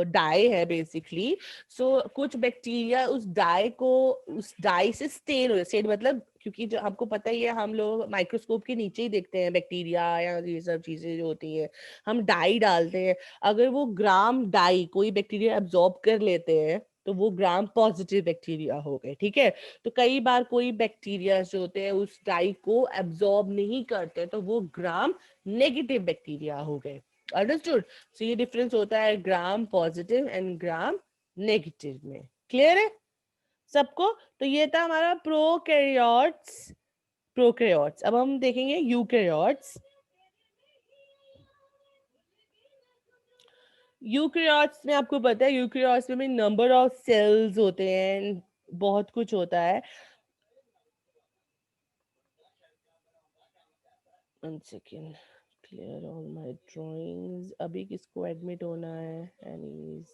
डाई है बेसिकली। सो कुछ बैक्टीरिया उस डाई को, उस डाई से स्टेन हो, स्टेन मतलब, क्योंकि जो आपको पता ही है, हम लोग माइक्रोस्कोप के नीचे ही देखते हैं बैक्टीरिया या ये सब चीजें जो होती हैं, हम डाई डालते हैं। अगर वो ग्राम डाई कोई बैक्टीरिया एब्जॉर्ब कर लेते हैं तो वो ग्राम पॉजिटिव बैक्टीरिया हो गए, ठीक है। तो कई बार कोई बैक्टीरिया जो होते हैं उस डाई को एब्जॉर्ब नहीं करते, तो वो ग्राम नेगेटिव बैक्टीरिया हो गए। अंडरस्टूड? सो ये डिफरेंस होता है gram positive and gram negative में। क्लियर है सबको? तो ये था हमारा प्रोकैरियोट्स। प्रोकैरियोट्स, अब हम देखेंगे यूकैरियोट्स। यूकैरियोट्स में आपको पता है, यूकैरियोट्स में नंबर ऑफ सेल्स होते हैं, बहुत कुछ होता है। One second, clear all my drawings. अभी किसको एडमिट होना है? एनीज,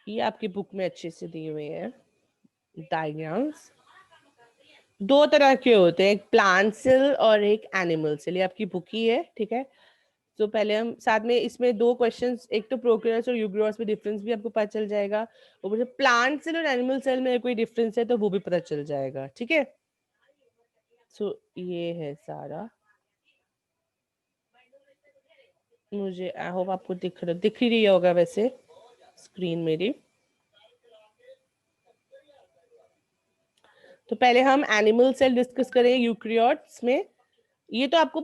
ये आपकी बुक में अच्छे से दिए हुए हैं डायग्राम्स। दो तरह के होते हैं, एक प्लांट सेल और एक एनिमल सेल। ये आपकी बुक ही है, ठीक है। तो पहले हम साथ में इसमें दो क्वेश्चंस, एक तो प्रोकैरियोट्स और यूकेरियोट्स में डिफरेंस भी आपको पता चल जाएगा, और मुझे प्लांट सेल और एनिमल सेल में कोई डिफरेंस है तो वो भी पता चल जाएगा, ठीक है। सो ये है सारा। मुझे आई होप आपको दिख ही रही होगा वैसे स्क्रीन मेरी। तो पहले हम एनिमल सेल डिस्कस करेंगे यूकेरियोट्स में। ये तो आपको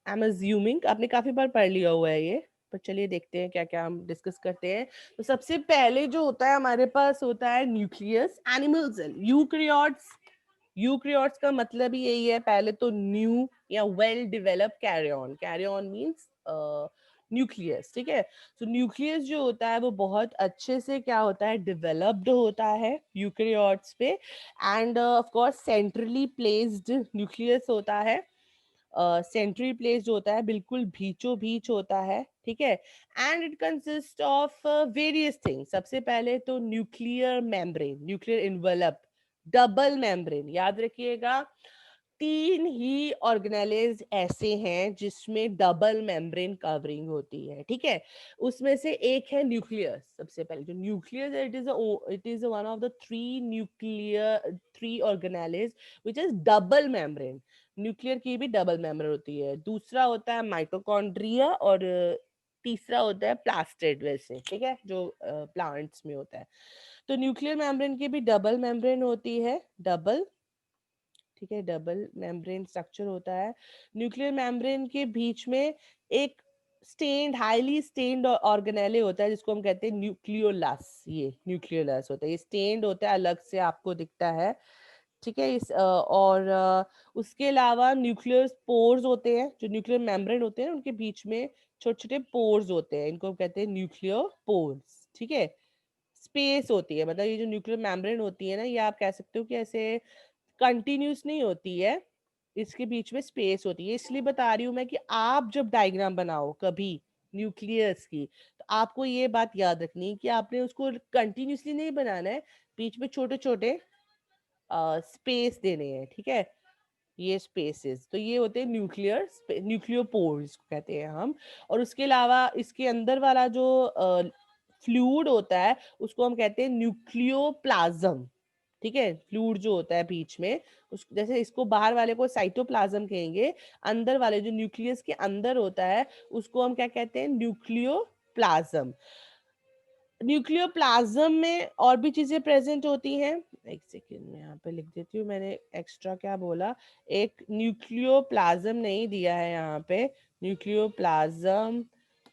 आई एम अज्यूमिंग आपने काफी बार पढ़ लिया हुआ है ये, पर चलिए देखते हैं क्या क्या हम डिस्कस करते हैं। तो सबसे पहले जो होता है हमारे पास होता है न्यूक्लियस। एनिमल सेल, यूकेरियोट्स का मतलब ही यही है, पहले तो न्यू या well developed karyon. Karyon means nucleus, ठीक है। तो न्यूक्लियस जो होता है वो बहुत अच्छे से क्या होता है, डेवलप्ड होता है यूकेरियोट्स पे। End of course centrally placed nucleus होता है। सेंट्री प्लेस जो होता है बिल्कुल बीचों बीच होता है, ठीक है। And it consist of various things. सबसे पहले तो nuclear membrane, nuclear envelope, double membrane. याद रखिएगा 3 ही ऑर्गेनेलेज ऐसे हैं जिसमें डबल मेम्ब्रेन कवरिंग होती है, ठीक है। उसमें से एक है न्यूक्लियस। सबसे पहले जो न्यूक्लियस है, it is one of the three organelles which is double membrane. Nuclear की भी डबल मेम्ब्रेन होती है। दूसरा होता है माइटोकॉन्ड्रिया, और तीसरा होता है प्लास्टिड, वैसे, ठीक है, जो प्लांट्स में होता है। तो न्यूक्लियर मेम्ब्रेन की भी डबल मेम्ब्रेन होती है, डबल, ठीक है, डबल मेम्ब्रेन स्ट्रक्चर होता है। न्यूक्लियर मेम्ब्रेन के बीच में एक स्टेन्ड, हाईली स्टेन्ड ऑर्गेनेले होता है जिसको हम कहते हैं न्यूक्लियोलस। ये न्यूक्लियोलस होता है, ये स्टेन्ड होता है, अलग से आपको दिखता है, ठीक है। उसके अलावा न्यूक्लियर पोर्स होते हैं, जो न्यूक्लियर मेम्ब्रेन होते हैं उनके बीच में छोटे छोटे पोर्स होते हैं, इनको कहते हैं न्यूक्लियर पोर्स, ठीक है। स्पेस होती है, मतलब ये जो न्यूक्लियर मेम्ब्रेन होती है ना, ये आप कह सकते हो कि ऐसे कंटिन्यूस नहीं होती है, इसके बीच में स्पेस होती है। इसलिए बता रही हूँ मैं कि आप जब डायग्राम बनाओ कभी न्यूक्लियस की, तो आपको ये बात याद रखनी है कि आपने उसको कंटिन्यूसली नहीं बनाना है, बीच में छोटे छोटे स्पेस देने हैं, ठीक है। ये स्पेसेस, तो ये होते हैं न्यूक्लियोपोर्स कहते हैं हम। और उसके अलावा इसके अंदर वाला जो फ्लूइड होता है उसको हम कहते हैं न्यूक्लियोप्लाज्म, ठीक है। फ्लूइड जो होता है बीच में, उस जैसे इसको बाहर वाले को साइटोप्लाज्म कहेंगे, अंदर वाले जो न्यूक्लियस के अंदर होता है उसको हम क्या कहते हैं, न्यूक्लियोप्लाज्म। न्यूक्लियोप्लाज्म में और भी चीजें प्रेजेंट होती हैं। एक सेकेंड में यहाँ पे लिख देती हूँ, मैंने एक्स्ट्रा क्या बोला, एक न्यूक्लियोप्लाज्म नहीं दिया है यहाँ पे, न्यूक्लियोप्लाज्म,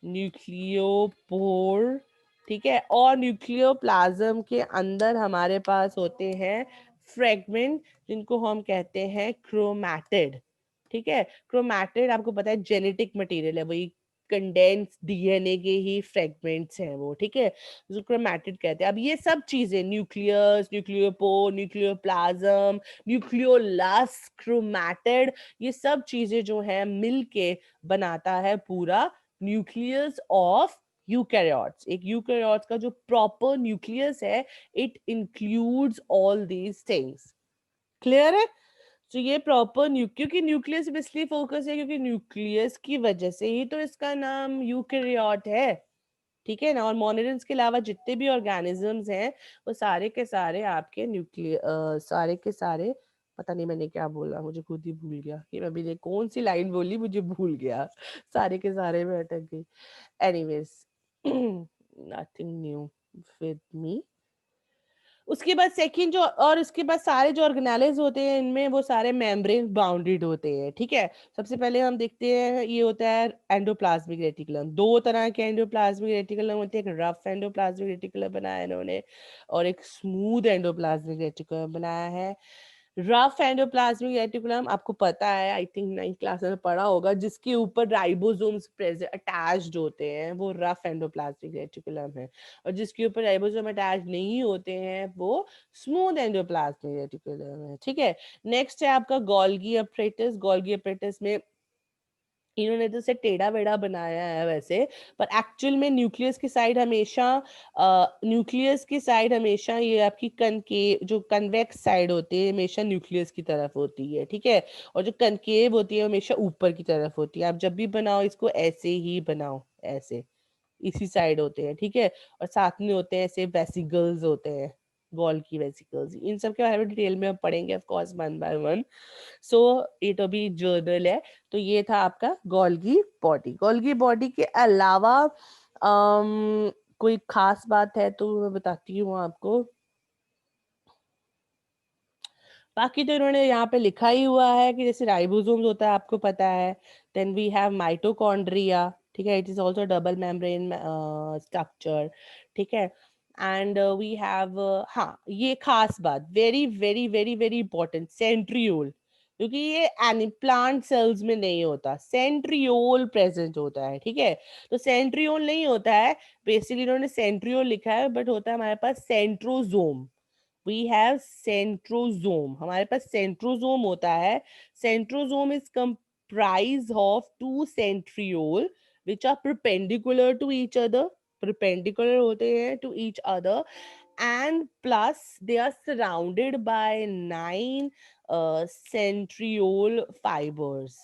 न्यूक्लियोपोर, ठीक है। और न्यूक्लियोप्लाज्म के अंदर हमारे पास होते हैं फ्रेगमेंट, जिनको हम कहते हैं क्रोमैटिड, ठीक है। क्रोमैटिड आपको पता है जेनेटिक मटेरियल है, वही कंडेंस डीएनए के ही फ्रेगमेंट्स हैं वो, ठीक है, जो क्रोमैटिड कहते हैं। अब ये सब चीजें, न्यूक्लियस, न्यूक्लियोपोर, न्यूक्लियोप्लाज्म, न्यूक्लियोलस, क्रोमैटिड, ये सब चीजें जो हैं मिलके बनाता है पूरा न्यूक्लियस ऑफ यूकैरियोट्स। एक यूकैरियोट्स का जो प्रॉपर न्यूक्लियस है, it includes all these things. Clear है? तो ये प्रॉपर क्योंकि न्यूक्लियस इसलिए फोकस है क्योंकि न्यूक्लियस की वजह से ही तो इसका नाम यूकैरियोट है, ठीक है ना। और मोनिडन्स के अलावा जितने भी ऑर्गेनिजम्स हैं वो सारे के सारे आपके सारे के सारे, पता नहीं मैंने क्या बोला, मुझे खुद ही भूल गया कि मैं अभी कौन सी लाइन बोली, मुझे भूल गया, सारे के सारे में अटक गई। Anyways nothing new with me. उसके बाद सेकंड जो, और उसके बाद सारे जो ऑर्गेनेलेज होते हैं इनमें वो सारे मेम्ब्रेन बाउंडेड होते हैं, ठीक है। सबसे पहले हम देखते हैं, ये होता है एंडोप्लाज्मिक रेटिकुलम। दो तरह के एंडोप्लाज्मिक रेटिकुलम होते हैं, एक रफ एंडोप्लाज्मिक रेटिकुलम बनाया है इन्होंने, और एक स्मूथ एंडोप्लाज्मिक रेटिकुलम बनाया है। रफ एंडोप्लाज्मिक रेटिकुलम आपको पता है, आई थिंक 9th क्लास में पढ़ा होगा, जिसके ऊपर राइबोसोम्स प्रेजेंट अटैच्ड होते हैं, वो रफ एंडोप्लाज्मिक रेटिकुलम है। और जिसके ऊपर राइबोसोम अटैच नहीं होते हैं वो स्मूथ एंडोप्लाज्मिक रेटिकुलम है, ठीक है। नेक्स्ट है आपका गोल्गी अपरेटस। गोल्गी अपरेटस में इन्होंने तो इसे टेढ़ा वेढ़ा बनाया है वैसे, पर एक्चुअल में न्यूक्लियस की साइड हमेशा ये आपकी कनकेव, जो कन्वेक्स साइड होती है हमेशा न्यूक्लियस की तरफ होती है, ठीक है। और जो कनकेव होती है हमेशा ऊपर की तरफ होती है। आप जब भी बनाओ इसको ऐसे ही बनाओ, ऐसे इसी साइड होते हैं, ठीक है। और साथ में होते हैं ऐसे वेसिकल्स होते हैं, गोल्गी वेसिकल्स। इन सब के बारे में डिटेल में हम पढ़ेंगे of course one by one. So ये तो भी जर्नल है। तो ये था आपका गोल्गी बॉडी। गोल्गी बॉडी के अलावा कोई खास बात है तो मैं बताती हूँ आपको। बाकी तो इन्होंने यहाँ पे लिखा ही हुआ है कि जैसे राइबोसोम्स होता है, आपको पता है। देन वी हैव माइटोकॉन्ड्रिया, ठीक है, it is also double membrane structure, ठीक है। एंड वी हैव, हाँ ये खास बात, very very very very important, centriole, क्योंकि ये प्लांट सेल्स में नहीं होता, सेंट्रियोल प्रेजेंट होता है, ठीक है। तो सेंट्रियोल नहीं होता है, बेसिकली इन्होंने सेंट्रियोल लिखा है, बट होता है हमारे पास सेंट्रोजोम। वी हैव सेंट्रोजोम, हमारे पास सेंट्रोजोम होता है। Centrosome is comprised of two centriole which are perpendicular to each other, perpendicular होते हैं to each other, and plus they are surrounded by 9 centriole fibers.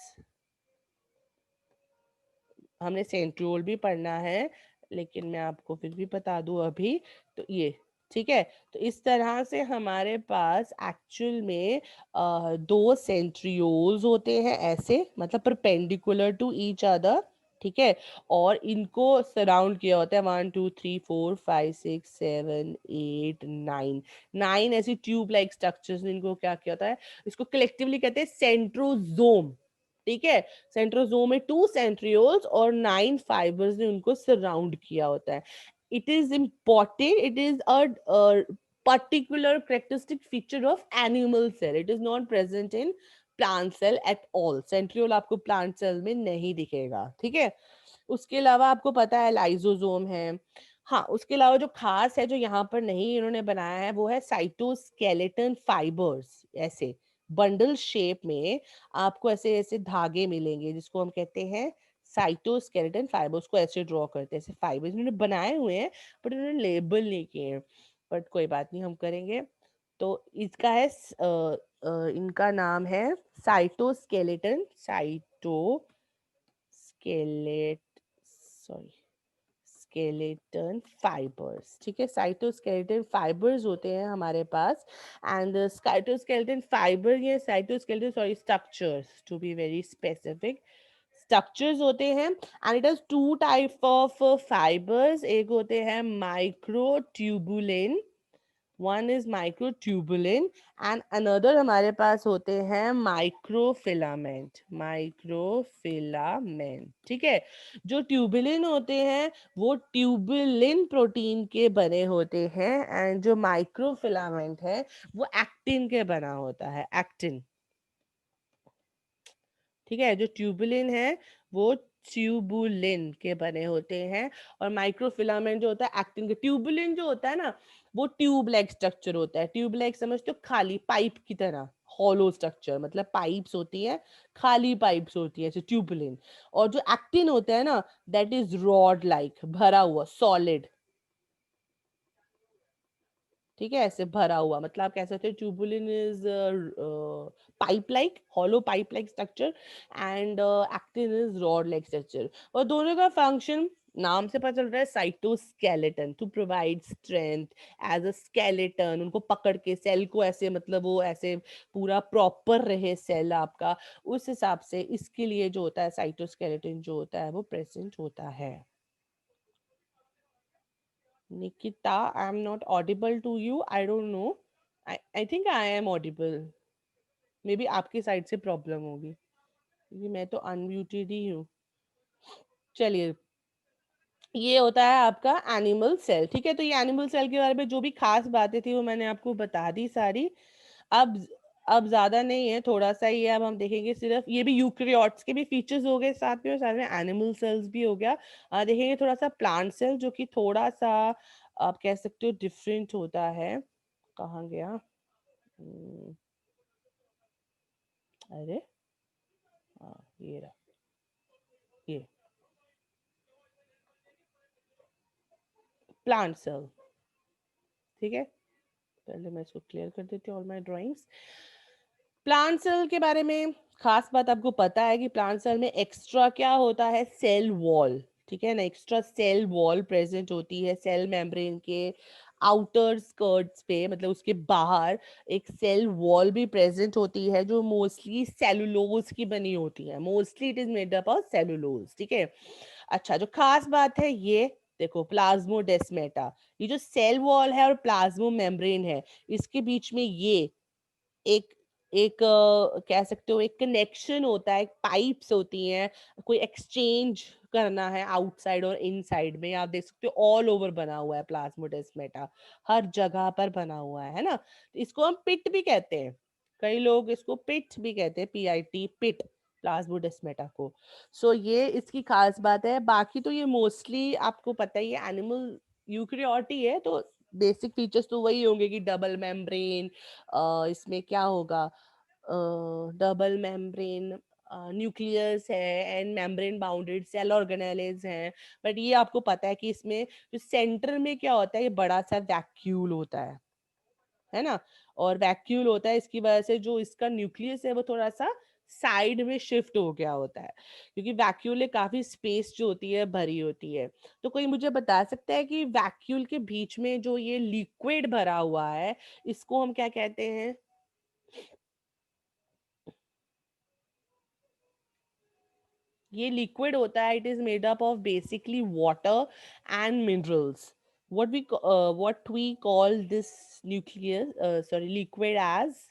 हमने सेंट्रियोल भी पढ़ना है, लेकिन मैं आपको फिर भी बता दूं अभी। तो ये ठीक है। तो इस तरह से हमारे पास एक्चुअल में दो सेंट्रियोल्स होते हैं ऐसे, मतलब परपेंडिकुलर टू ईच अदर, ठीक है। और इनको सराउंड किया होता है 1 2 3 4 5 6 7 8 9, 9 ऐसी ट्यूब लाइक स्ट्रक्चर्स ने इनको क्या किया होता है, इसको कलेक्टिवली कहते हैं सेंट्रोजोम, ठीक है। सेंट्रोजोम में 2 सेंट्रियोल्स और 9 फाइबर्स ने उनको सराउंड किया होता है। It is important, it is a particular characteristic feature of animal cell, it is not present in plant cell at all. Centriole आपको प्लांट सेल में नहीं दिखेगा, ठीक है। उसके अलावा आपको पता है लाइजोसोम है। हाँ, उसके अलावा जो खास है, जो यहाँ पर नहीं इन्होंने बनाया है, वो है साइटोस्केलेटन फाइबर्स। ऐसे बंडल शेप में आपको ऐसे ऐसे धागे मिलेंगे, जिसको हम कहते हैं साइटोस्केलेटन फाइबर्स, को ऐसे ड्रॉ करते हैं, ऐसे फाइबर्स इन्होंने बनाए हुए हैं, बट इन्होंने लेबल नहीं किए हैं, बट कोई बात नहीं, हम करेंगे। तो इसका है इनका नाम है साइटोस्केलेटन, सॉरी स्केलेटन फाइबर्स, ठीक है। साइटोस्केलेटन फाइबर्स होते हैं हमारे पास। एंड साइटोस्केलेटन फाइबर, ये cytoskeleton sorry structures to be very specific, structures होते हैं। And it has two type of fibers, एक होते हैं microtubulin, one is microtubulin, and another हमारे पास होते हैं माइक्रोफिलामेंट, ठीक है। जो ट्यूबुलिन होते हैं वो ट्यूबुलिन प्रोटीन के बने होते हैं, एंड जो माइक्रोफिलामेंट है वो एक्टिन के बना होता है, एक्टिन, ठीक है। जो ट्यूबुलिन है वो ट्यूबुलिन के बने होते हैं, और माइक्रोफिलामेंट जो होता है एक्टिन के। ट्यूबुलिन जो होता है ना, वो ट्यूब लाइक स्ट्रक्चर होता है। ट्यूब लाइक समझते हो, खाली पाइप की तरह, हॉलो स्ट्रक्चर, मतलब पाइप्स होती है, खाली पाइप्स होती है, ऐसे ट्यूबुलिन। और जो एक्टिन होता है ना, दैट इज रॉड लाइक, भरा हुआ, सॉलिड, ठीक है, ऐसे भरा हुआ, मतलब आप कह सकते हो tubulin is pipe like, hollow pipe like structure, and actin is rod like structure. और दोनों का फंक्शन नाम से पता चल रहा है, cytoskeleton, to provide strength as a skeleton, उनको पकड़ के सेल को ऐसे, मतलब वो ऐसे पूरा प्रॉपर रहे सेल आपका, उस हिसाब से इसके लिए जो होता है साइटोस्केलेटन जो होता है वो प्रेजेंट होता है। Nikita, I'm not audible to you. I don't know. I think I am audible. Maybe आपकी साइड से प्रॉब्लम होगी, क्योंकि मैं तो अनम्यूटेड ही हूँ। चलिए, ये होता है आपका एनिमल सेल, ठीक है। तो ये एनिमल सेल के बारे में जो भी खास बातें थी वो मैंने आपको बता दी सारी। अब अब ज्यादा नहीं है, थोड़ा सा ही है। अब हम देखेंगे सिर्फ, ये भी यूकेरियोट्स के भी फीचर्स हो गए साथ में, और साथ में एनिमल सेल्स भी हो गया। देखेंगे थोड़ा सा प्लांट सेल, जो कि थोड़ा सा आप कह सकते हो डिफरेंट होता है। कहाँ गया? अरे हाँ, ये रहा। ये प्लांट सेल, ठीक है। पहले मैं इसको क्लियर कर देती हूँ all my drawings. Plant cell के बारे में खास बात आपको पता है कि प्लांट सेल में एक्स्ट्रा क्या होता है, सेल वॉल, ठीक है ना, एक्स्ट्रा सेल वॉल प्रेजेंट होती है सेल मेम्ब्रेन के आउटर स्कर्ट्स पे, मतलब उसके बाहर एक सेल वॉल भी प्रेजेंट होती है जो मोस्टली सेलुलोज की बनी होती है, mostly it is made up of cellulose, ठीक है। अच्छा, जो खास बात है ये देखो प्लाज्मोडेस्माटा, ये जो सेल वॉल है और प्लाज्मो मेम्ब्रेन है, इसके बीच में ये एक एक कह सकते हो एक कनेक्शन होता है, एक पाइप्स होती हैं, कोई एक्सचेंज करना है आउटसाइड और इनसाइड में, आप देख सकते हो ऑल ओवर बना हुआ है प्लाज्मोडेस्माटा, हर जगह पर बना हुआ है ना। इसको हम पिट भी कहते हैं, कई लोग इसको पिट भी कहते हैं, PIT, पिट, प्लाज्मोडेस्माटा को। सो ये इसकी खास बात है। बाकी तो ये मोस्टली आपको पता ही है एनिमल यूकेरियोटी है, तो बेसिक फीचर्स तो वही होंगे कि डबल मेम्ब्रेन, इसमें क्या होगा, डबल मेम्ब्रेन न्यूक्लियस है एंड मेम्ब्रेन बाउंडेड सेल ऑर्गेनेलेज हैं। बट ये आपको पता है कि इसमें जो सेंटर में क्या होता है, ये बड़ा सा वैक्यूल होता है ना, और वैक्यूल होता है, इसकी वजह से जो इसका न्यूक्लियस है वो थोड़ा सा साइड में शिफ्ट हो गया होता है, क्योंकि वैक्यूल में काफी स्पेस जो होती है भरी होती है। तो कोई मुझे बता सकता है कि वैक्यूल के बीच में जो ये लिक्विड भरा हुआ है, इसको हम क्या कहते हैं? ये लिक्विड होता है, it is made up of basically water and minerals. what we call this nucleus, sorry, liquid as,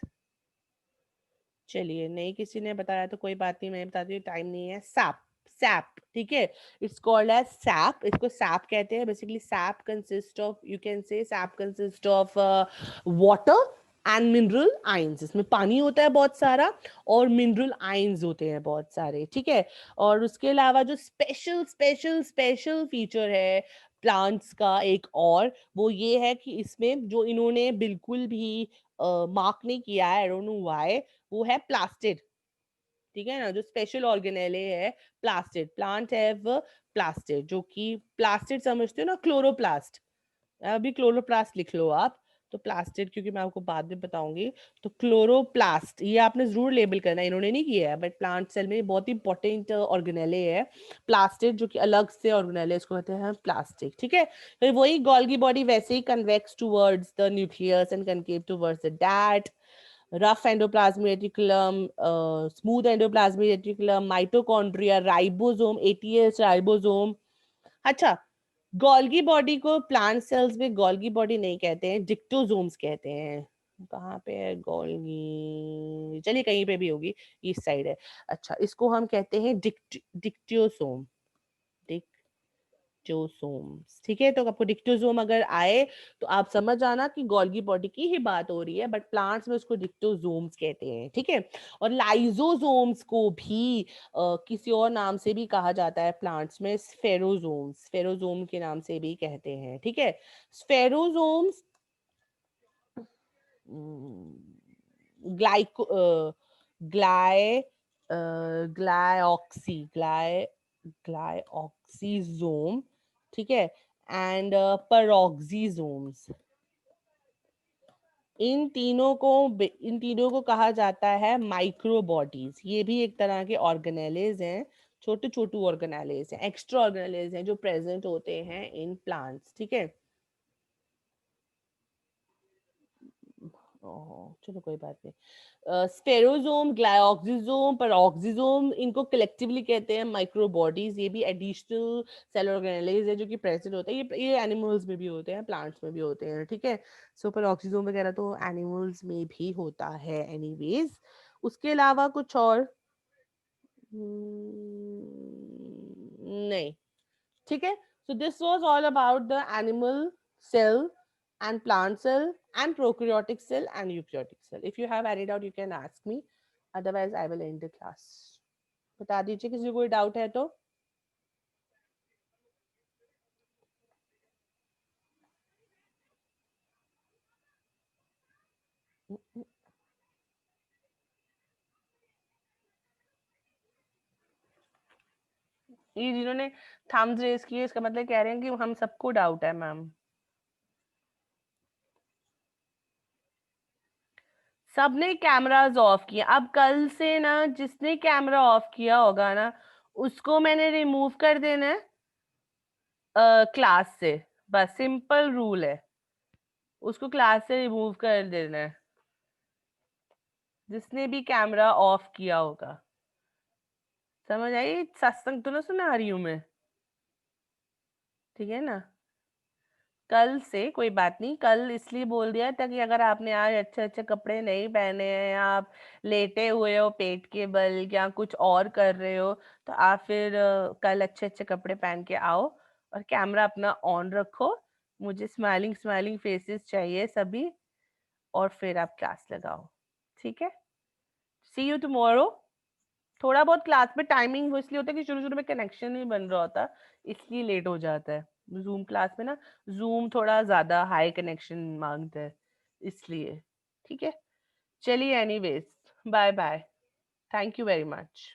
चलिए नहीं किसी ने बताया तो कोई बात नहीं, मैं बताती हूँ, टाइम नहीं है, सैप, सैप, ठीक है, इट्स कॉल्ड एज सैप, इसको सैप कहते हैं। Basically SAP consist of, you can say SAP consist of water and mineral ions, इसमें पानी होता है बहुत सारा और मिनरल आयंस होते हैं बहुत सारे, ठीक है। और उसके अलावा जो स्पेशल स्पेशल स्पेशल फीचर है प्लांट्स का एक और, वो ये है कि इसमें जो इन्होंने बिल्कुल भी मार्क नहीं किया है, आई डोंट नो व्हाई, वो है प्लास्टिड, ठीक है ना, जो स्पेशल ऑर्गेनेले है प्लास्टिड, प्लांट हैव प्लास्टिड, जो कि प्लास्टिड समझते हो ना, क्लोरोप्लास्ट, अभी क्लोरोप्लास्ट लिख लो आप, तो प्लास्टिड क्योंकि मैं आपको बाद में बताऊंगी, तो क्लोरोप्लास्ट ये आपने जरूर लेबल करना है, इन्होंने नहीं किया है, बट प्लांट सेल में बहुत इंपॉर्टेंट ऑर्गेनेले है प्लास्टिड, जो कि अलग से ऑर्गेनेले, इसको कहते हैं प्लास्टिक, ठीक है। तो वही गोल्गी बॉडी वैसे ही convex towards the nucleus and concave towards the that, rough endoplasmic reticulum, smooth endoplasmic reticulum, mitochondria, ribosome, ATS ribosome। अच्छा, गोल्गी बॉडी को प्लांट सेल्स में गोल्गी बॉडी नहीं कहते हैं, डिक्टोजोम्स कहते हैं। कहाँ पे है गोल्गी, चलिए कहीं पे भी होगी, इस साइड है। अच्छा, इसको हम कहते हैं डिक्टियोसोम, डिक्टोसोम्स, ठीक है। तो आपको डिक्टोसोम अगर आए तो आप समझ आना कि गोल्गी बॉडी की ही बात हो रही है, बट प्लांट्स में उसको डिक्टोसोम्स कहते हैं, ठीक है। और लाइजोसोम्स को भी किसी और नाम से भी कहा जाता है प्लांट्स में, स्फेरोसोम्स, स्फेरोसोम के नाम से भी कहते हैं, ठीक है। स्फेरोसोम्स ग्लाइको ग्लाय ग्लायऑक्सी ग्लायऑक्सीजोम, ठीक है, एंड पेरोक्सीजोम्स, इन तीनों को कहा जाता है माइक्रो बॉडीज। ये भी एक तरह के ऑर्गेनेलेज हैं, छोटे छोटे ऑर्गेनेलेज हैं, एक्स्ट्रा ऑर्गेनेलेज हैं जो प्रेजेंट होते हैं इन प्लांट्स, ठीक है। चलो कोई बात नहीं। स्फेरोसोम, ग्लायोक्सिजोम, पेरोक्सिजोम, इनको कलेक्टिवली कहते हैं माइक्रो बॉडीज। ये भी एडिशनल सेल ऑर्गेनेलेज है जो कि प्रेजेंट होता है, ये एनिमल्स में भी होते हैं, प्लांट्स में भी होते हैं, ठीक है। सो पेरोक्सिजोम वगैरह तो एनिमल्स में भी होता है एनीवेज। उसके अलावा कुछ और नहीं, ठीक है। So this was all about the animal cell and plant cell and prokaryotic cell and eukaryotic cell. If you have any doubt, you can ask me. Otherwise, I will end the class. बता दीजिए किसी को कोई doubt है तो। ये जिन्होंने Thums raise किए इसका मतलब कह रहे हैं कि हम सबको डाउट है मैम। सबने कैमरास ऑफ किए। अब कल से ना जिसने कैमरा ऑफ किया होगा ना उसको मैंने रिमूव कर देना है क्लास से। बस सिंपल रूल है, उसको क्लास से रिमूव कर देना है जिसने भी कैमरा ऑफ किया होगा। समझ आई? सत्संग तो ना सुना रही हूं मैं, ठीक है ना? कल से कोई बात नहीं, कल इसलिए बोल दिया ताकि अगर आपने आज अच्छे अच्छे कपड़े नहीं पहने हैं या आप लेटे हुए हो पेट के बल या कुछ और कर रहे हो तो आप फिर कल अच्छे अच्छे कपड़े पहन के आओ और कैमरा अपना ऑन रखो। मुझे स्माइलिंग स्माइलिंग फेसेस चाहिए सभी, और फिर आप क्लास लगाओ, ठीक है? सी यू टुमारो। थोड़ा बहुत क्लास में टाइमिंग वो इसलिए होता है कि शुरू शुरू में कनेक्शन नहीं बन रहा होता, इसलिए लेट हो जाता है। जूम क्लास में ना जूम थोड़ा ज्यादा हाई कनेक्शन मांगता है इसलिए, ठीक है? चलिए anyways, bye bye, thank you very much.